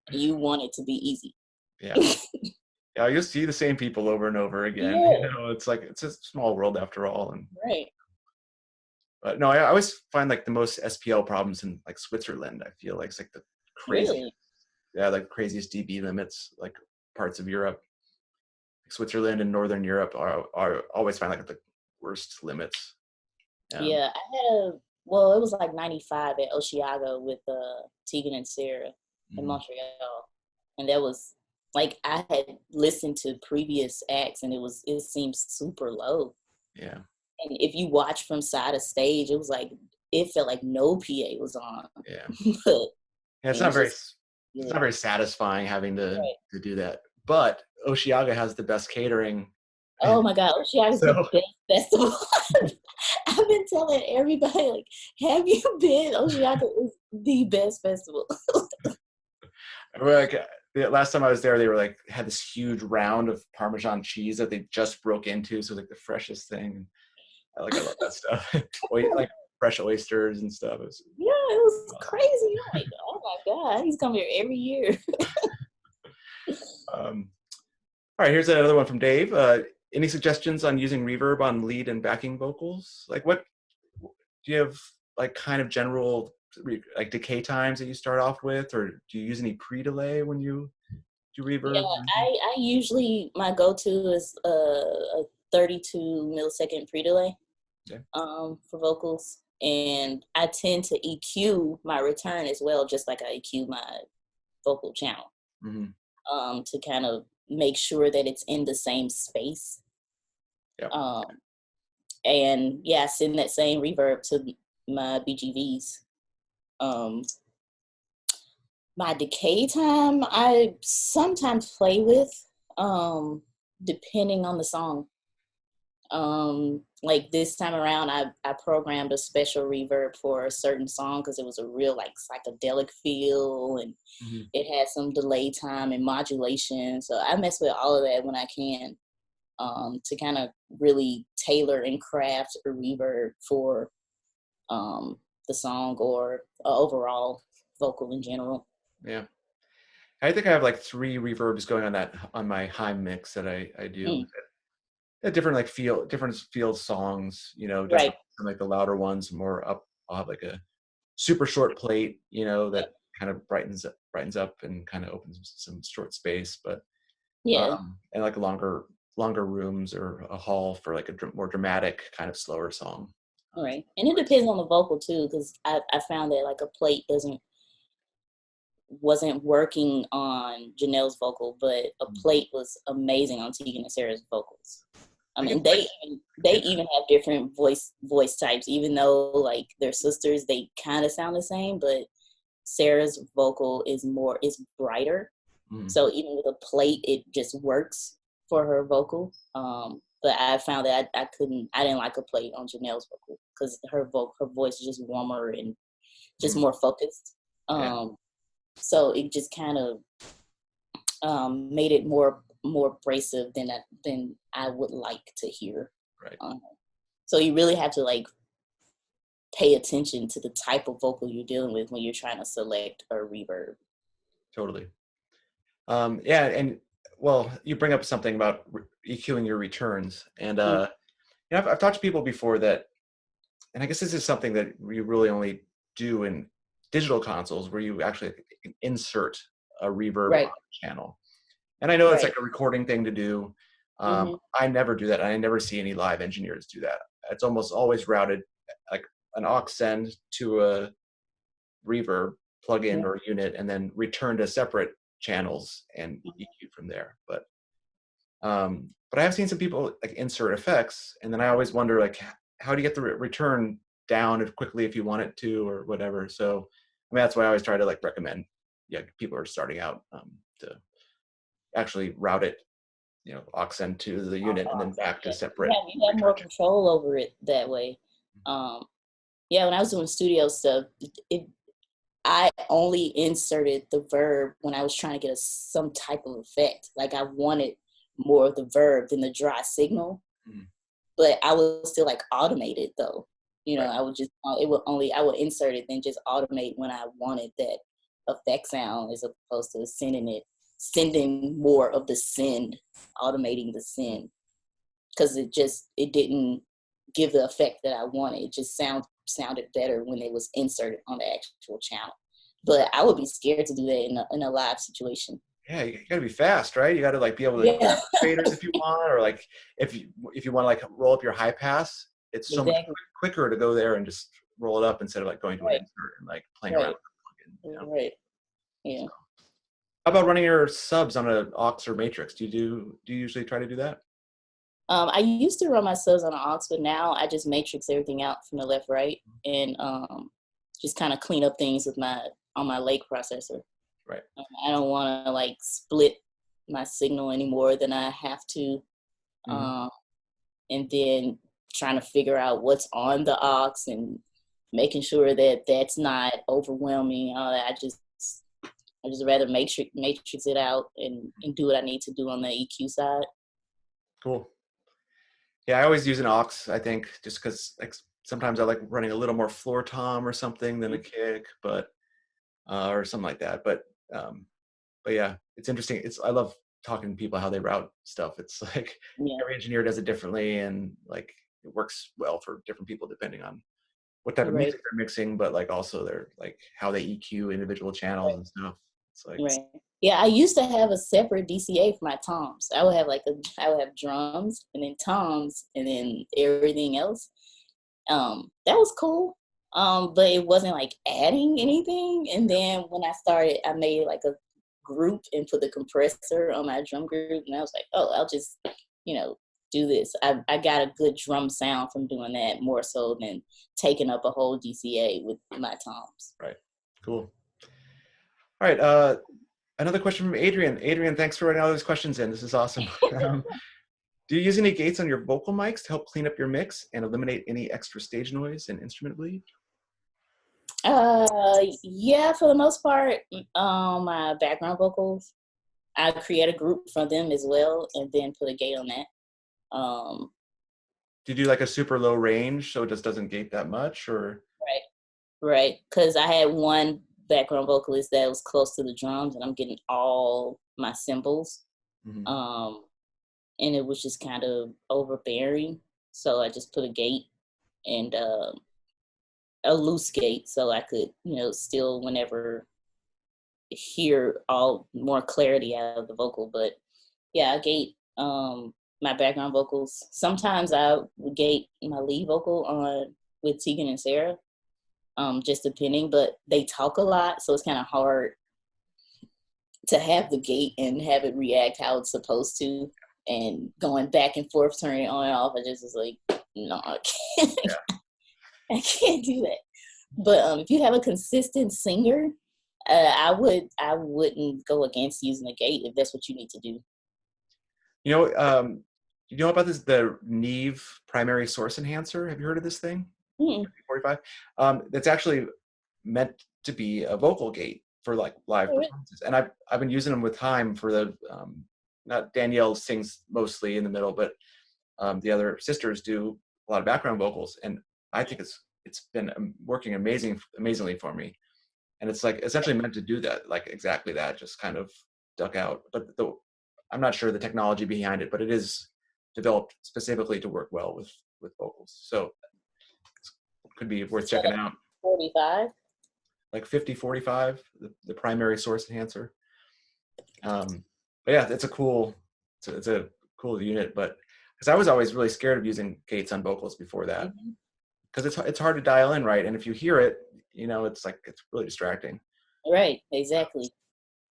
and you want it to be easy. Yeah. Yeah, you'll see the same people over and over again. Yeah, It's like it's a small world after all. right. But no, I always find like the most SPL problems in like Switzerland. I feel like it's like the crazy, Really? yeah, like craziest DB limits, like parts of Europe. Switzerland and Northern Europe are always find like worst limits. Yeah, I had well, it was like 95 at Oshiaga with Tegan and Sarah in Mhm. Montreal. And that was like I had listened to previous acts and it seemed super low. Yeah. And if you watch from side of stage, it was like it felt like no PA was on. Yeah. But Yeah, it was just it's yeah, not very satisfying having right. to do that. But Oshiaga has the best catering. Oh my God, Oshiaga is the So best festival. I've been telling everybody, like, have you been? Oshiaga is the best festival. we're like the last time I was there, they were like had this huge round of Parmesan cheese that they just broke into, so like the freshest thing. I love that stuff. Like fresh oysters and stuff. It was, Yeah, it was crazy. I'm like, oh my God, he's coming here every year. um, all right, here's another one from Dave. Any suggestions on using reverb on lead and backing vocals? Like, what do you have? Like, kind of general like decay times that you start off with, or do you use any pre-delay when you do Yeah, reverb? I usually my go-to is a 32 millisecond pre-delay Yeah. for vocals, and I tend to EQ my return as well, just like I EQ my vocal channel Mm-hmm. to kind of make sure that it's in the same space. Yeah. Um, and yeah, send that same reverb to my BGVs. Um, my decay time, I sometimes play with, depending on the song. Like this time around, I programmed a special reverb for a certain song because it was a real like psychedelic feel and Mm-hmm. it had some delay time and modulation. So I mess with all of that when I can to kind of really tailor and craft a reverb for the song or overall vocal in general. Yeah. I think I have like 3 reverbs going on that on my Heim mix that I do. Mm, Different like different field songs, right. different like the louder ones, more up. I'll have like a super short plate, that kind of brightens up and kind of opens some short space, but Yeah. and like longer rooms or a hall for like a more dramatic kind of slower song. All right. And it depends on the vocal too, because I found that like a plate wasn't working on Janelle's vocal, but a plate was amazing on Tegan and Sarah's vocals. I I mean, think they yeah, even have different voice types, even though like they're sisters, they kind of sound the same. But Sarah's vocal is brighter, mm, so even with a plate, it just works for her vocal. But I found that I didn't like a plate on Janelle's vocal because her voice is just warmer and just mm, more focused. yeah, Um, so it just kind of made it more abrasive than I would like to hear. right, Um, so you really have to like pay attention to the type of vocal you're dealing with when you're trying to select a reverb. totally. Yeah, and well, you bring up something about EQing your returns, and Mm, I've talked to people before that, and I guess this is something that we really only do in digital consoles, where you actually insert a reverb on right, the channel. And I know it's right. like a recording thing to do. Hmm. I never do that. I never see any live engineers do that. It's almost always routed like an aux send to a reverb plugin or unit, and then return to separate channels and EQ from there. But I have seen some people like insert effects, and then I always wonder like how do you get the return down quickly if you want it to or whatever. So I mean that's why I always try to like recommend people are starting out to actually route it aux send to the unit and then back to Yeah, separate you have return more control over it that way. Um, yeah, when I was doing studio stuff, I only inserted the verb when I was trying to get some type of effect. Like I wanted more of the verb than the dry signal, channel. but I would still like automate it though. Right. I would just I would insert it then just automate when I wanted that effect sound as opposed to sending more of the send, automating the send because it didn't give the effect that I wanted. It just sounded better when it was inserted on the actual channel. But I would be scared to do that in a live situation. Yeah, you gotta be fast, right? You gotta like be able to Yeah, grab the faders if you want, or like if you want to like roll up your high pass, it's so much exactly. quicker to go there and just roll it up instead of like going to an Right, insert and like playing around right, with the plugin, you know? right. Yeah. So, how about running your subs on a aux or matrix? Do you usually try to do that? I used to run my subs on an aux, but now I just matrix everything out from the left, right, and just kind of clean up things with my on my Lake processor. Right. I don't want to like split my signal any more than I have to, Hmm. um, and then trying to figure out what's on the aux and making sure that that's not overwhelming. I just rather matrix it out and do what I need to do on the EQ side. Cool. Yeah, I always use an aux, I think, just because like sometimes I like running a little more floor tom or something than a kick, but or something like that. Um, but yeah, it's interesting. I love talking to people how they route stuff. It's like Yeah, every engineer does it differently, and like it works well for different people depending on what type of right, music they're mixing, but like also their like how they EQ individual channels and stuff. It's like right. Yeah, I used to have a separate DCA for my toms. I would have drums and then toms and then everything else. That was cool. But it wasn't like adding anything. And then when I started, I made like a group and put the compressor on my drum group, and I was like, oh, I'll just, you know, do this. I got a good drum sound from doing that more so than taking up a whole DCA with my toms. right, cool. All right, another question from Adrian. Adrian, thanks for writing all those questions in. This is awesome. Um, do you use any gates on your vocal mics to help clean up your mix and eliminate any extra stage noise and instrument bleed? Yeah, for the most part, my background vocals, I create a group for them as well, and then put a gate on that. Um, Do you do like a super low range so it just doesn't gate that much, or? right, right, because I had one background vocalist that was close to the drums, and I'm getting all my cymbals, Mhm. um, and it was just kind of overbearing. So I just put a gate and a loose gate, so I could, still whenever hear all more clarity out of the vocal. But yeah, I gate my background vocals. Sometimes I would gate my lead vocal on with Tegan and Sarah, just depending. But they talk a lot, so it's kind of hard to have the gate and have it react how it's supposed to. And going back and forth, turning it on and off, I just was like, no, I can't. Yeah. I can't do that. But if you have a consistent singer, I wouldn't go against using a gate if that's what you need to do. You know, you know about this, the Neve primary source enhancer? Have you heard of this thing? Mm, 45. That's actually meant to be a vocal gate for like live all right. performances, and I've been using them with time for the not Danielle sings mostly in the middle, but the other sisters do a lot of background vocals, and I think it's been working amazingly for me. And it's like essentially meant to do that, like exactly that, just kind of duck out. But I'm not sure the technology behind it, but it is developed specifically to work well with vocals. So it could be worth So checking out. 45. Like 5045, the primary source enhancer. But yeah, it's a cool unit. But because I was always really scared of using gates on vocals before that, Mhm. because it's hard to dial in right, and if you hear it, it's like it's really distracting. Right, exactly.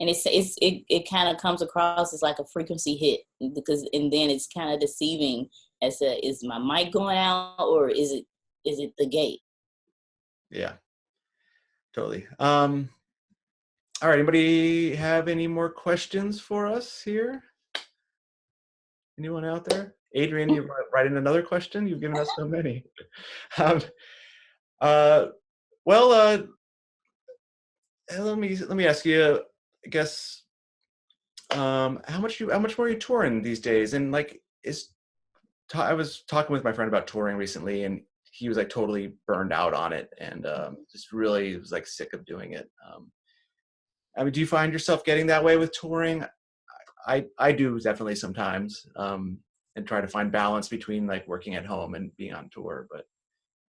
And it kind of comes across as like a frequency hit, because and then it's kind of deceiving as to, is my mic going out, or is it the gate? Yeah, totally. All right, anybody have any more questions for us here? Anyone out there? Adrian, you write in another question? You've given us so many. Um, uh, well, let me ask you, I guess, how much more are you touring these days? And like, I was talking with my friend about touring recently, and he was like totally burned out on it, and just really was like sick of doing it. I mean, do you find yourself getting that way with touring? I do definitely sometimes, and try to find balance between like working at home and being on tour. But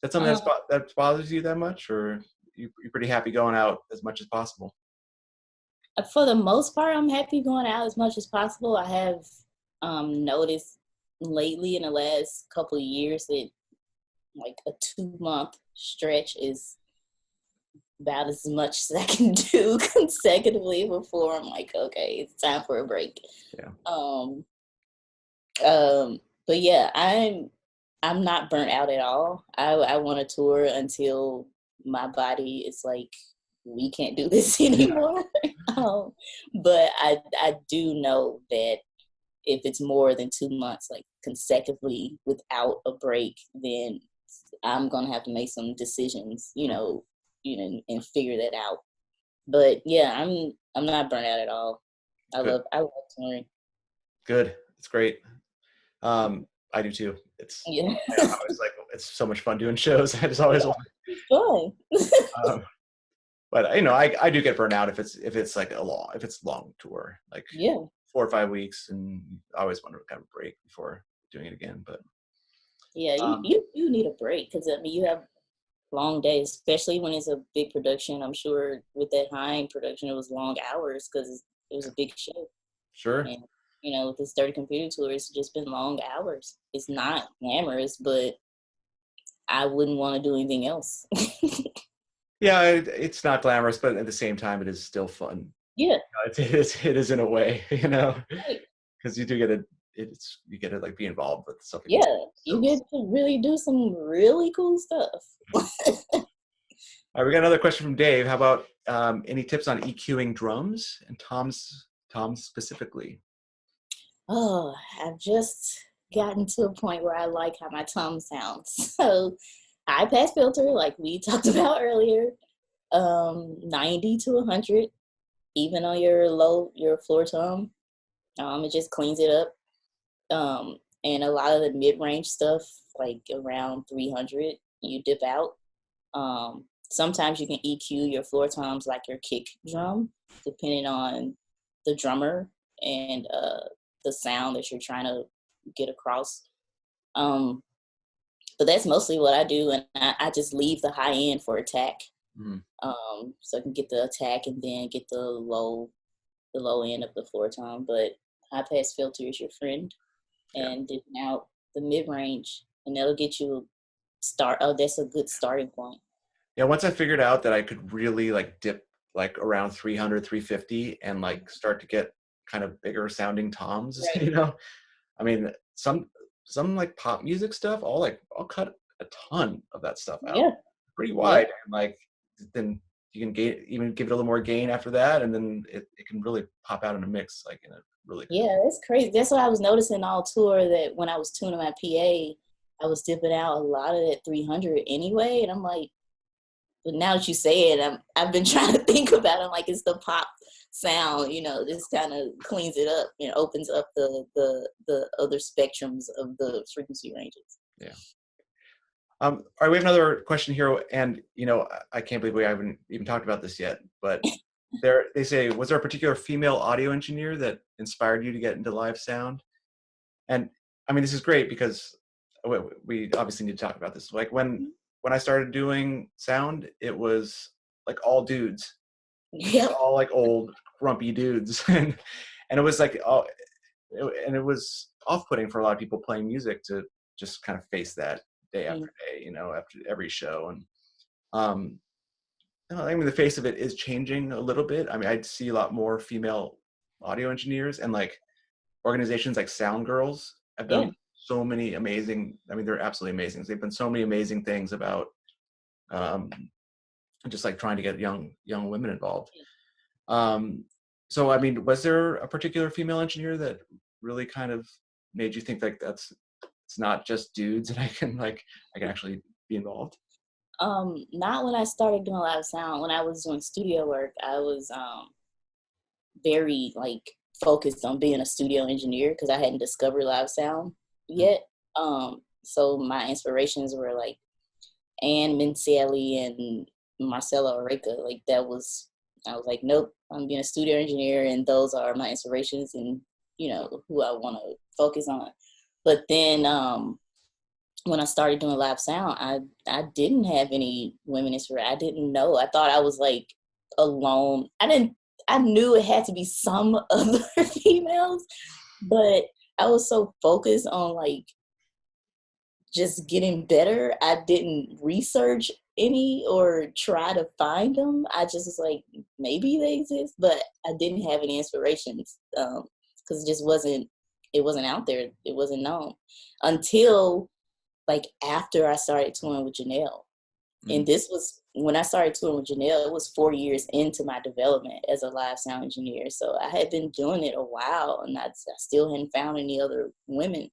that's something Um, that bothers you that much, or you're pretty happy going out as much as possible? For the most part, I'm happy going out as much as possible. I have noticed lately in the last couple of years that like a 2 month stretch is about as much as I can do consecutively before I'm like, okay, it's time for a break. Yeah. Um, but yeah, I'm not burnt out at all. I want to tour until my body is like, we can't do this Yeah. anymore. um, but I do know that if it's more than 2 months, like consecutively without a break, then I'm gonna have to make some decisions, and figure that out. But yeah, I'm not burnt out at all. Good. I love touring. Good. It's great. I do too. It's Yeah, I always like it's so much fun doing shows. I just always want. it's fun. Um, but I do get burnt out if it's like if it's a long tour, like Yeah, 4 or 5 weeks, and I always want to kind of break before doing it again. But yeah. um, You need a break because I mean you have long days, especially when it's a big production. I'm sure with that High production, it was long hours because it was a big show. sure. And with this Dirty Computer tour, it's just been long hours. It's not glamorous, but I wouldn't want to do anything else. Yeah, it's not glamorous, but at the same time, it is still fun. Yeah, It is in a way, right. because you do get you get to like be involved with stuff like this. Yeah, you So, get to really do some really cool stuff. all right, we got another question from Dave. How about any tips on EQing drums and toms specifically? Oh, I've just gotten to a point where I like how my tom sounds. So, high pass filter, like we talked about earlier, 90 to 100, even on your floor tom. It just cleans it up. And a lot of the mid-range stuff, like around 300, you dip out. Sometimes you can EQ your floor toms like your kick drum, depending on the drummer and the sound that you're trying to get across. Um, but that's mostly what I do, and I just leave the high end for attack, Mhm. so I can get the attack and then get the low end of the floor tom. But high pass filter is your friend, Yeah. and dipping out the mid range, and that'll get you start. Oh, that's a good starting point. Yeah, once I figured out that I could really like dip like around 300, 350 and like start to get kind of bigger sounding toms, Right. I mean, some like pop music stuff, I'll cut a ton of that stuff out Yeah. pretty Yeah. wide, and like then you can even give it a little more gain after that, and then it can really pop out in a mix like in a really good. Yeah, that's crazy. That's what I was noticing all tour, that when I was tuning my PA, I was dipping out a lot of that 300 anyway. And I'm like, but now that you say it, I've been trying to think about it. I'm like, it's the pop sound, this kind of cleans it up and opens up the other spectrums of the frequency ranges. Yeah. All right, we have another question here, and I can't believe we haven't even talked about this yet. But they say, was there a particular female audio engineer that inspired you to get into live sound? And I mean, this is great because we obviously need to talk about this. Like when I started doing sound, it was like all dudes, Yep. all like old grumpy dudes, and it was like and it was off-putting for a lot of people playing music to just kind of face that day after day, after every show. And um, I mean, the face of it is changing a little bit. I mean, I see a lot more female audio engineers, and like organizations like Sound Girls have Yeah. done so many amazing. I mean, they're absolutely amazing. They've done so many amazing things about um, just like trying to get young women involved. Um, so, I mean, was there a particular female engineer that really kind of made you think like it's not just dudes and I can actually be involved? Not when I started doing live sound. When I was doing studio work, I was very like focused on being a studio engineer because I hadn't discovered live sound Mm. yet. So my inspirations were like Ann Mincelli and Marcella Oreca. Like I was like, nope, I'm being a studio engineer, and those are my inspirations, and who I want to focus on. But then when I started doing live sound, I didn't have any women inspiration. I didn't know. I thought I was like alone. I didn't I knew it had to be some other females, but I was so focused on like just getting better. I didn't research any or try to find them. I just was like, maybe they exist, but I didn't have any inspirations because it wasn't out there. It wasn't known until like after I started touring with Janelle. And this was when I started touring with Janelle, it was 4 years into my development as a live sound engineer. So I had been doing it a while and I still hadn't found any other women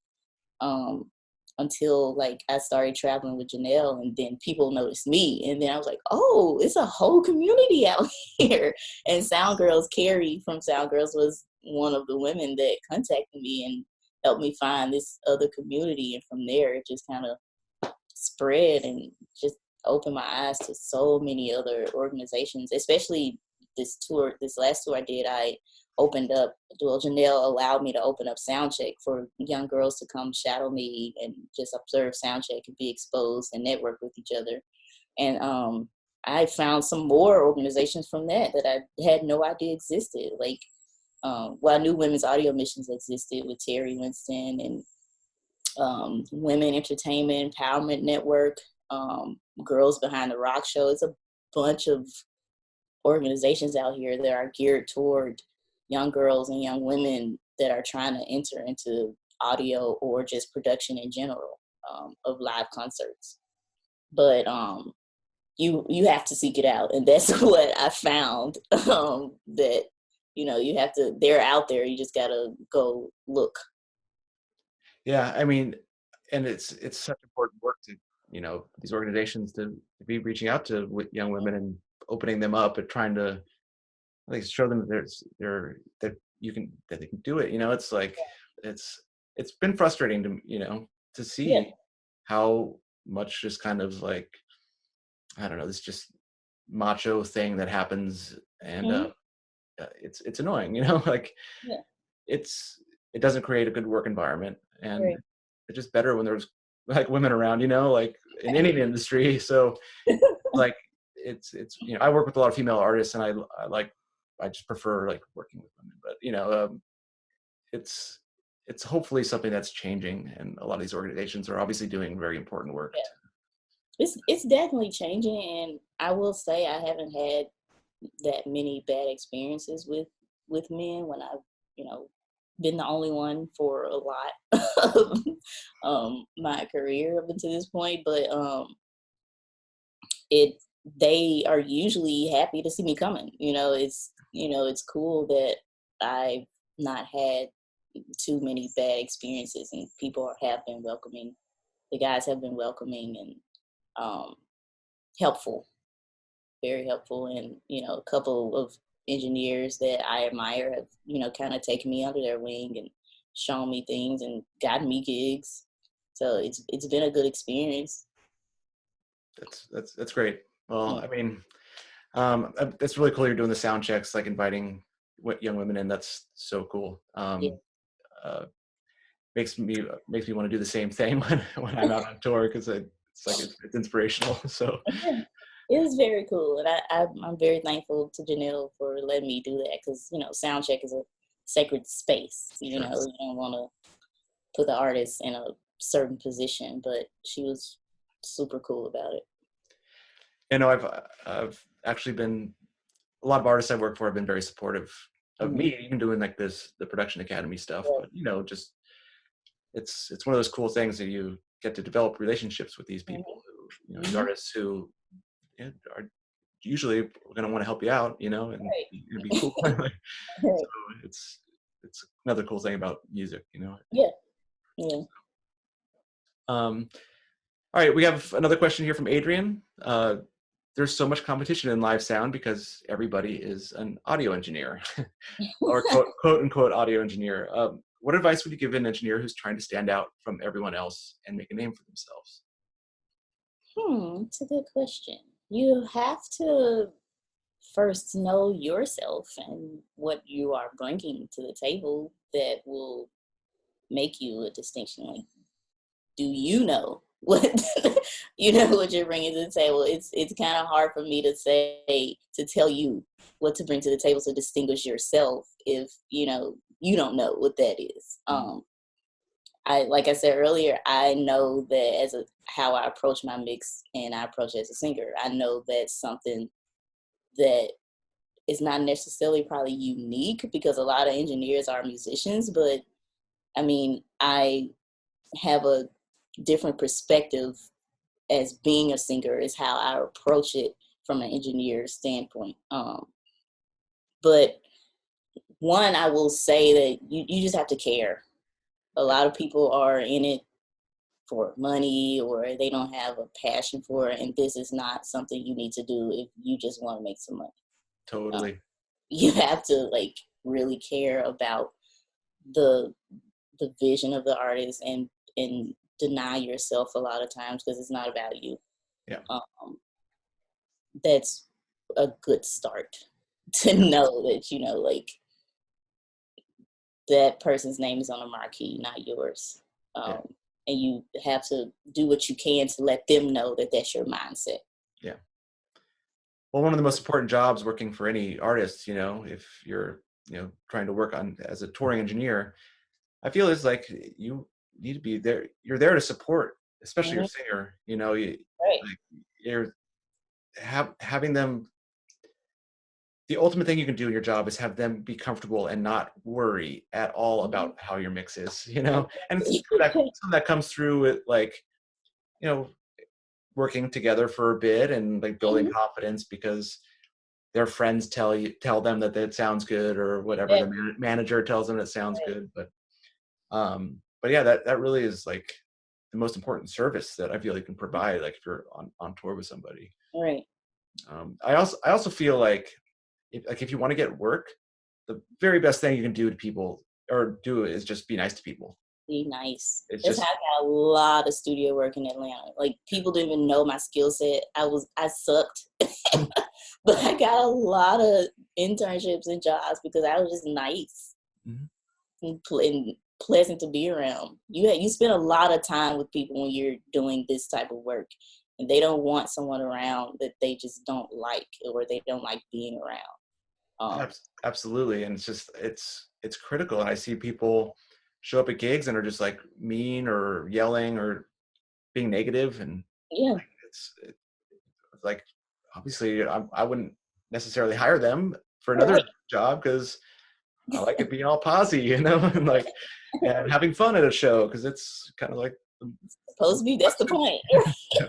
until like I started traveling with Janelle, and then people noticed me. And then I was like, oh, it's a whole community out here. And Sound Girls, Carrie from Sound Girls was one of the women that contacted me and helped me find this other community. And from there, it just kind of spread and just opened my eyes to so many other organizations, especially this last tour I did. I opened up, well, Janelle allowed me to open up Soundcheck for young girls to come shadow me and just observe Soundcheck and be exposed and network with each other. And I found some more organizations from that I had no idea existed. Like, I knew Women's Audio Missions existed with Terry Winston, and Women Entertainment Empowerment Network, Girls Behind the Rock Show. It's a bunch of organizations out here that are geared toward young girls and young women that are trying to enter into audio or just production in general of live concerts. But you have to seek it out, and that's what I found. That you have to. They're out there. You just gotta go look. Yeah, I mean, and it's such important work to these organizations to be reaching out to young women and opening them up and trying to like show them that that they can do it. It's like it's been frustrating to Yeah. see how much just kind of like, I don't know, this just macho thing that happens, and Mm-hmm. it's annoying, like Yeah. it doesn't create a good work environment, and Right. it's just better when there's like women around, like in any industry. So like I work with a lot of female artists, and I just prefer like working with women, but it's hopefully something that's changing, and a lot of these organizations are obviously doing very important work. It's definitely changing, and I will say I haven't had that many bad experiences with men when I've been the only one for a lot of my career up until this point. But it they are usually happy to see me coming. It's cool that I've not had too many bad experiences, and people have been welcoming. The guys have been welcoming and um, helpful, very helpful. And a couple of engineers that I admire have kind of taken me under their wing and shown me things and gotten me gigs. So it's been a good experience. That's great. Well, Yeah. I mean, that's really cool. You're doing the sound checks, like inviting young women in. That's so cool. Yeah. Uh, makes me want to do the same thing when I'm out on tour, because it's inspirational. So Yeah. It was very cool, and I'm very thankful to Janelle for letting me do that, because sound check is a sacred space. sure. You don't want to put the artist in a certain position, but she was super cool about it. I've actually been, a lot of artists I work for have been very supportive of Mm-hmm. me, even doing like the production academy stuff. Yeah. But just it's one of those cool things that you get to develop relationships with these people who, these artists who are usually going to want to help you out, and Right. be cool. So Right. it's another cool thing about music. Yeah. Yeah. All right, we have another question here from Adrian. There's so much competition in live sound because everybody is an audio engineer or quote unquote audio engineer. What advice would you give an engineer who's trying to stand out from everyone else and make a name for themselves? It's a good question. You have to first know yourself and what you are bringing to the table that will make you a distinction. Like, do you know what you know what you're bringing to the table. It's kind of hard for me to say to tell you what to bring to the table to distinguish yourself if you don't know what that is. I like I said earlier, I know that how I approach my mix and I approach it as a singer. I know that's something that is not necessarily probably unique because a lot of engineers are musicians, but I mean, I have a different perspective as being a singer is how I approach it from an engineer standpoint. But one, I will say that you just have to care. A lot of people are in it for money or they don't have a passion for it, and this is not something you need to do if you just want to make some money. Um, Totally. you have to like really care about the vision of the artist and deny yourself a lot of times because it's not about you. Yeah. That's a good start to know that like that person's name is on the marquee, not yours. Yeah. And you have to do what you can to let them know that that's your mindset. Yeah. Well, one of the most important jobs working for any artist, if you're, trying to work on as a touring engineer, I feel is like you need to be there. You're there to support, especially your Mhm. singer. Right. Like you're having them. The ultimate thing you can do in your job is have them be comfortable and not worry at all Mhm. about how your mix is. And Exactly. some of that comes through with like, you know, working together for a bit and like building Mhm. confidence because their friends tell them that it sounds good or whatever the Exactly. manager tells them it sounds Right. good. But yeah, that really is like the most important service that I feel you can provide, like if you're on tour with somebody. Right. I also feel like if you want to get work, the very best thing you can do to people or do is just be nice to people. Be nice. It's That's how just I got a lot of studio work in Atlanta. Like people didn't even know my skill set. I sucked, but I got a lot of internships and jobs because I was just nice Mhm. and pleasant to be around. You spend a lot of time with people when you're doing this type of work, and they don't want someone around that they just don't like or they don't like being around. Absolutely, and it's critical. And I see people show up at gigs and are just like mean or yelling or being negative, and Yeah. it's like obviously I wouldn't necessarily hire them for Right. another job because I like it being all posy, and like and having fun at a show because it's kind of like Supposed to be. That's the point. yeah.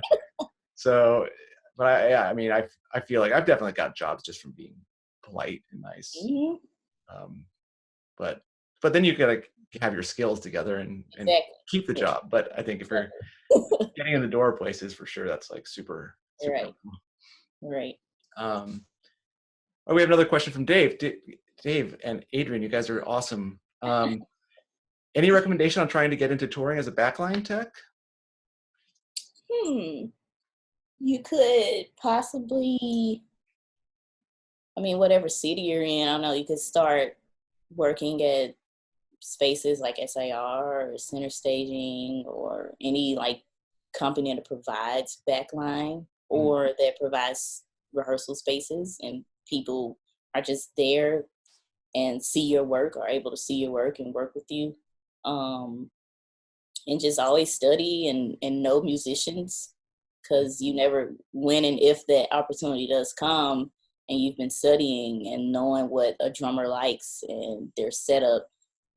So, but I mean, I feel like I've definitely got jobs just from being polite and nice. Mhm. Um, but then you gotta have your skills together and Exactly. keep the Yeah. job. But I think if you're getting in the door places for sure, that's like super super Right. helpful. Right. Um, oh, we have another question from Dave. Dave and Adrian, you guys are awesome. Any recommendation on trying to get into touring as a backline tech? Hmm. You could possibly, I mean, whatever city you're in, I don't know, you could start working at spaces like SAR or Center Staging or any like company that provides backline Mm, or that provides rehearsal spaces and people are just there and see your work, are able to see your work and work with you. Um, and just always study and know musicians because you never when and if that opportunity does come and you've been studying and knowing what a drummer likes and their setup,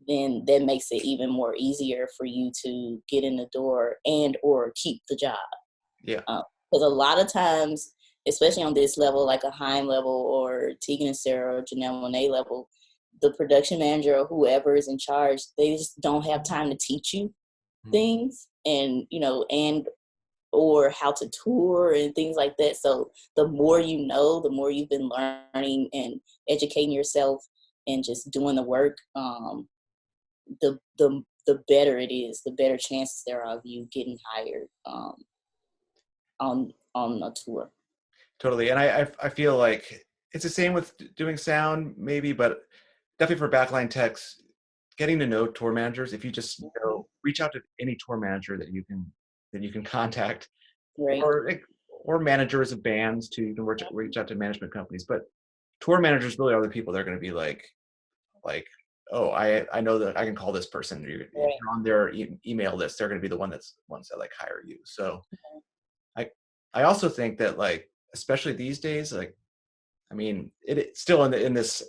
then that makes it even more easier for you to get in the door and or keep the job. yeah, Because a lot of times, especially on this level, like a Haim level or Tegan and Sarah or Janelle Monae level, the production manager or whoever is in charge, they just don't have time to teach you mm, things and and or how to tour and things like that. So the more you know, the more you've been learning and educating yourself and just doing the work, the better it is, the better chances there are of you getting hired on a tour. totally. And I feel like it's the same with doing sound maybe, but definitely for backline techs, getting to know tour managers. If you just Mhm. reach out to any tour manager that you can that you can contact, Right. or managers of bands too. You can reach out to management companies, but tour managers really are the people that are going to be like, oh, I know that I can call this person. If Right. you're on their email list, they're going to be the ones that like hire you. So I I also think that, like, especially these days, like, I mean, it's still in this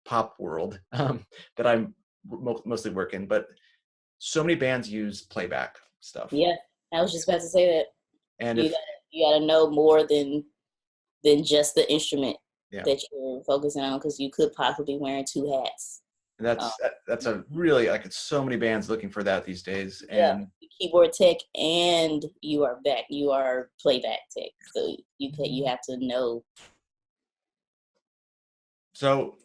pop world that I'm mostly working, but so many bands use playback stuff, Yeah. I was just about to say that and you if gotta you gotta know more than just the instrument yeah, that you're focusing on, because you could possibly be wearing two hats. and Um, that's a really, like, it's so many bands looking for that these days, yeah, and keyboard tech, and you are playback tech, so you have to know. so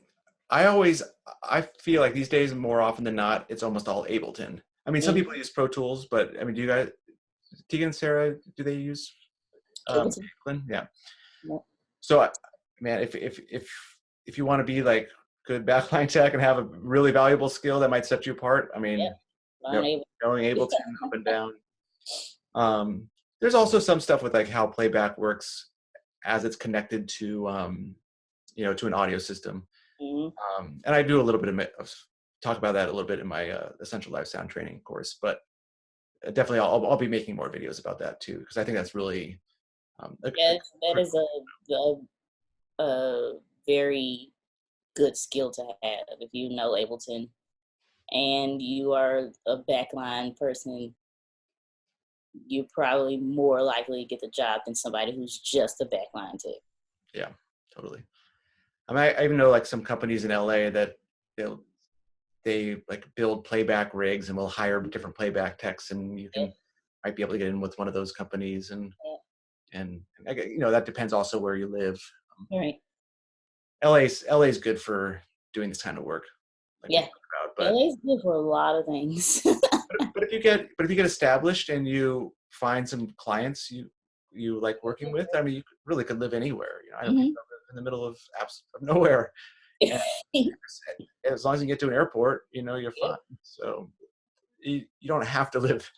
I feel like these days more often than not, it's almost all Ableton. I mean, some people Mhm. use Pro Tools, but I mean, do you guys, Tegan and Sarah, do they use Ableton. Ableton? Yeah. No. So, man, if you want to be like good backline tech and have a really valuable skill that might set you apart, I Yeah, mean, learn going Ableton. Ableton up and down. There's also some stuff with like how playback works as it's connected to to an audio system. Mhm. And I do a little bit of talk about that a little bit in my Essential Live Sound Training course, but definitely I'll be making more videos about that too, because I think that's really Yes, that is a very good skill to have if you know Ableton and you are a backline person. You're probably more likely to get the job than somebody who's just a backline tech. yeah, totally. I mean, I even know like some companies in LA that they'll they like build playback rigs and will hire different playback techs, and you Yeah, can might be able to get in with one of those companies, yeah, and that depends also where you live. right. LA's good for doing this kind of work, like we Yeah, talked about, LA is good for a lot of things. but if you get established and you find some clients you like working with, I mean, you really could live anywhere. I know people Mhm. live in the middle of of nowhere, and as long as you get to an airport, you're Yeah, fine. So you don't have to live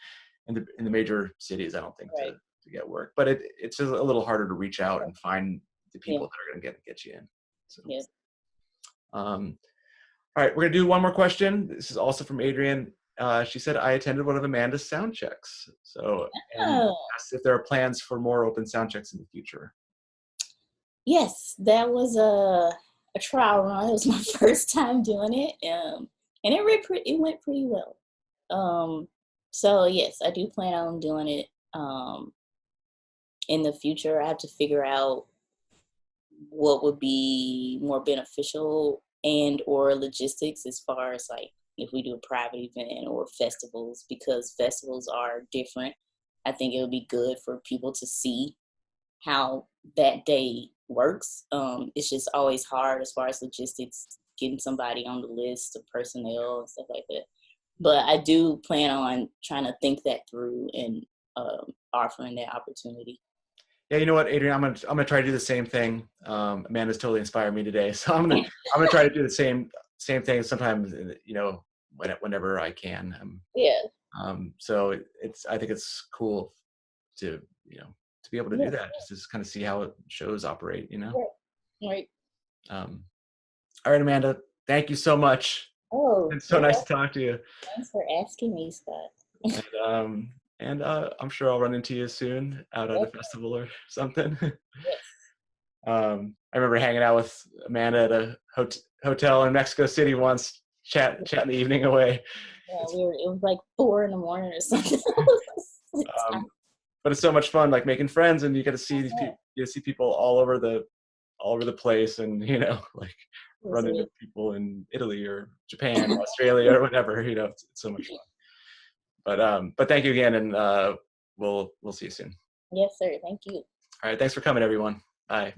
in the major cities, I don't think, right. to get work. But it's just a little harder to reach out and find the Yeah, people that are going to get you in. So, yeah. um, all right, we're gonna do one more question. This is also from Adrian. She said, "I attended one of Amanda's sound checks." So, and Oh, asked if there are plans for more open sound checks in the future. yes, that was a trial run. It was my first time doing it, and it went pretty well. Um, so yes, I do plan on doing it in the future. I have to figure out what would be more beneficial and or logistics as far as like if we do a private event or festivals, because festivals are different. I think it would be good for people to see how that day works. It's just always hard as far as logistics, getting somebody on the list of personnel and stuff like that. But I do plan on trying to think that through and offering that opportunity. Yeah, you know what, Adrian, I'm gonna try to do the same thing. Amanda's totally inspired me today, so I'm gonna try to do the same thing. Sometimes, whenever I can. Yeah, So I think it's cool to to be able to yeah, do that, just to kind of see how shows operate. right, right. Um, all right, Amanda, thank you so much. Oh, It's so you're nice to welcome. talk to you. Thanks for asking me, Scott. And I'm sure I'll run into you soon out at a Yep, festival or something. yes. I remember hanging out with Amanda at a hotel in Mexico City once, chatting the evening away. Yeah, It's, it was like 4 in the morning or something. um, but it's so much fun, like making friends, and you get to see these people. You see people all over the place, and like run into people in Italy or Japan, or Australia, or whatever. It's so much fun. But thank you again, and we'll see you soon. Yes, sir. Thank you. All right, thanks for coming, everyone. Bye.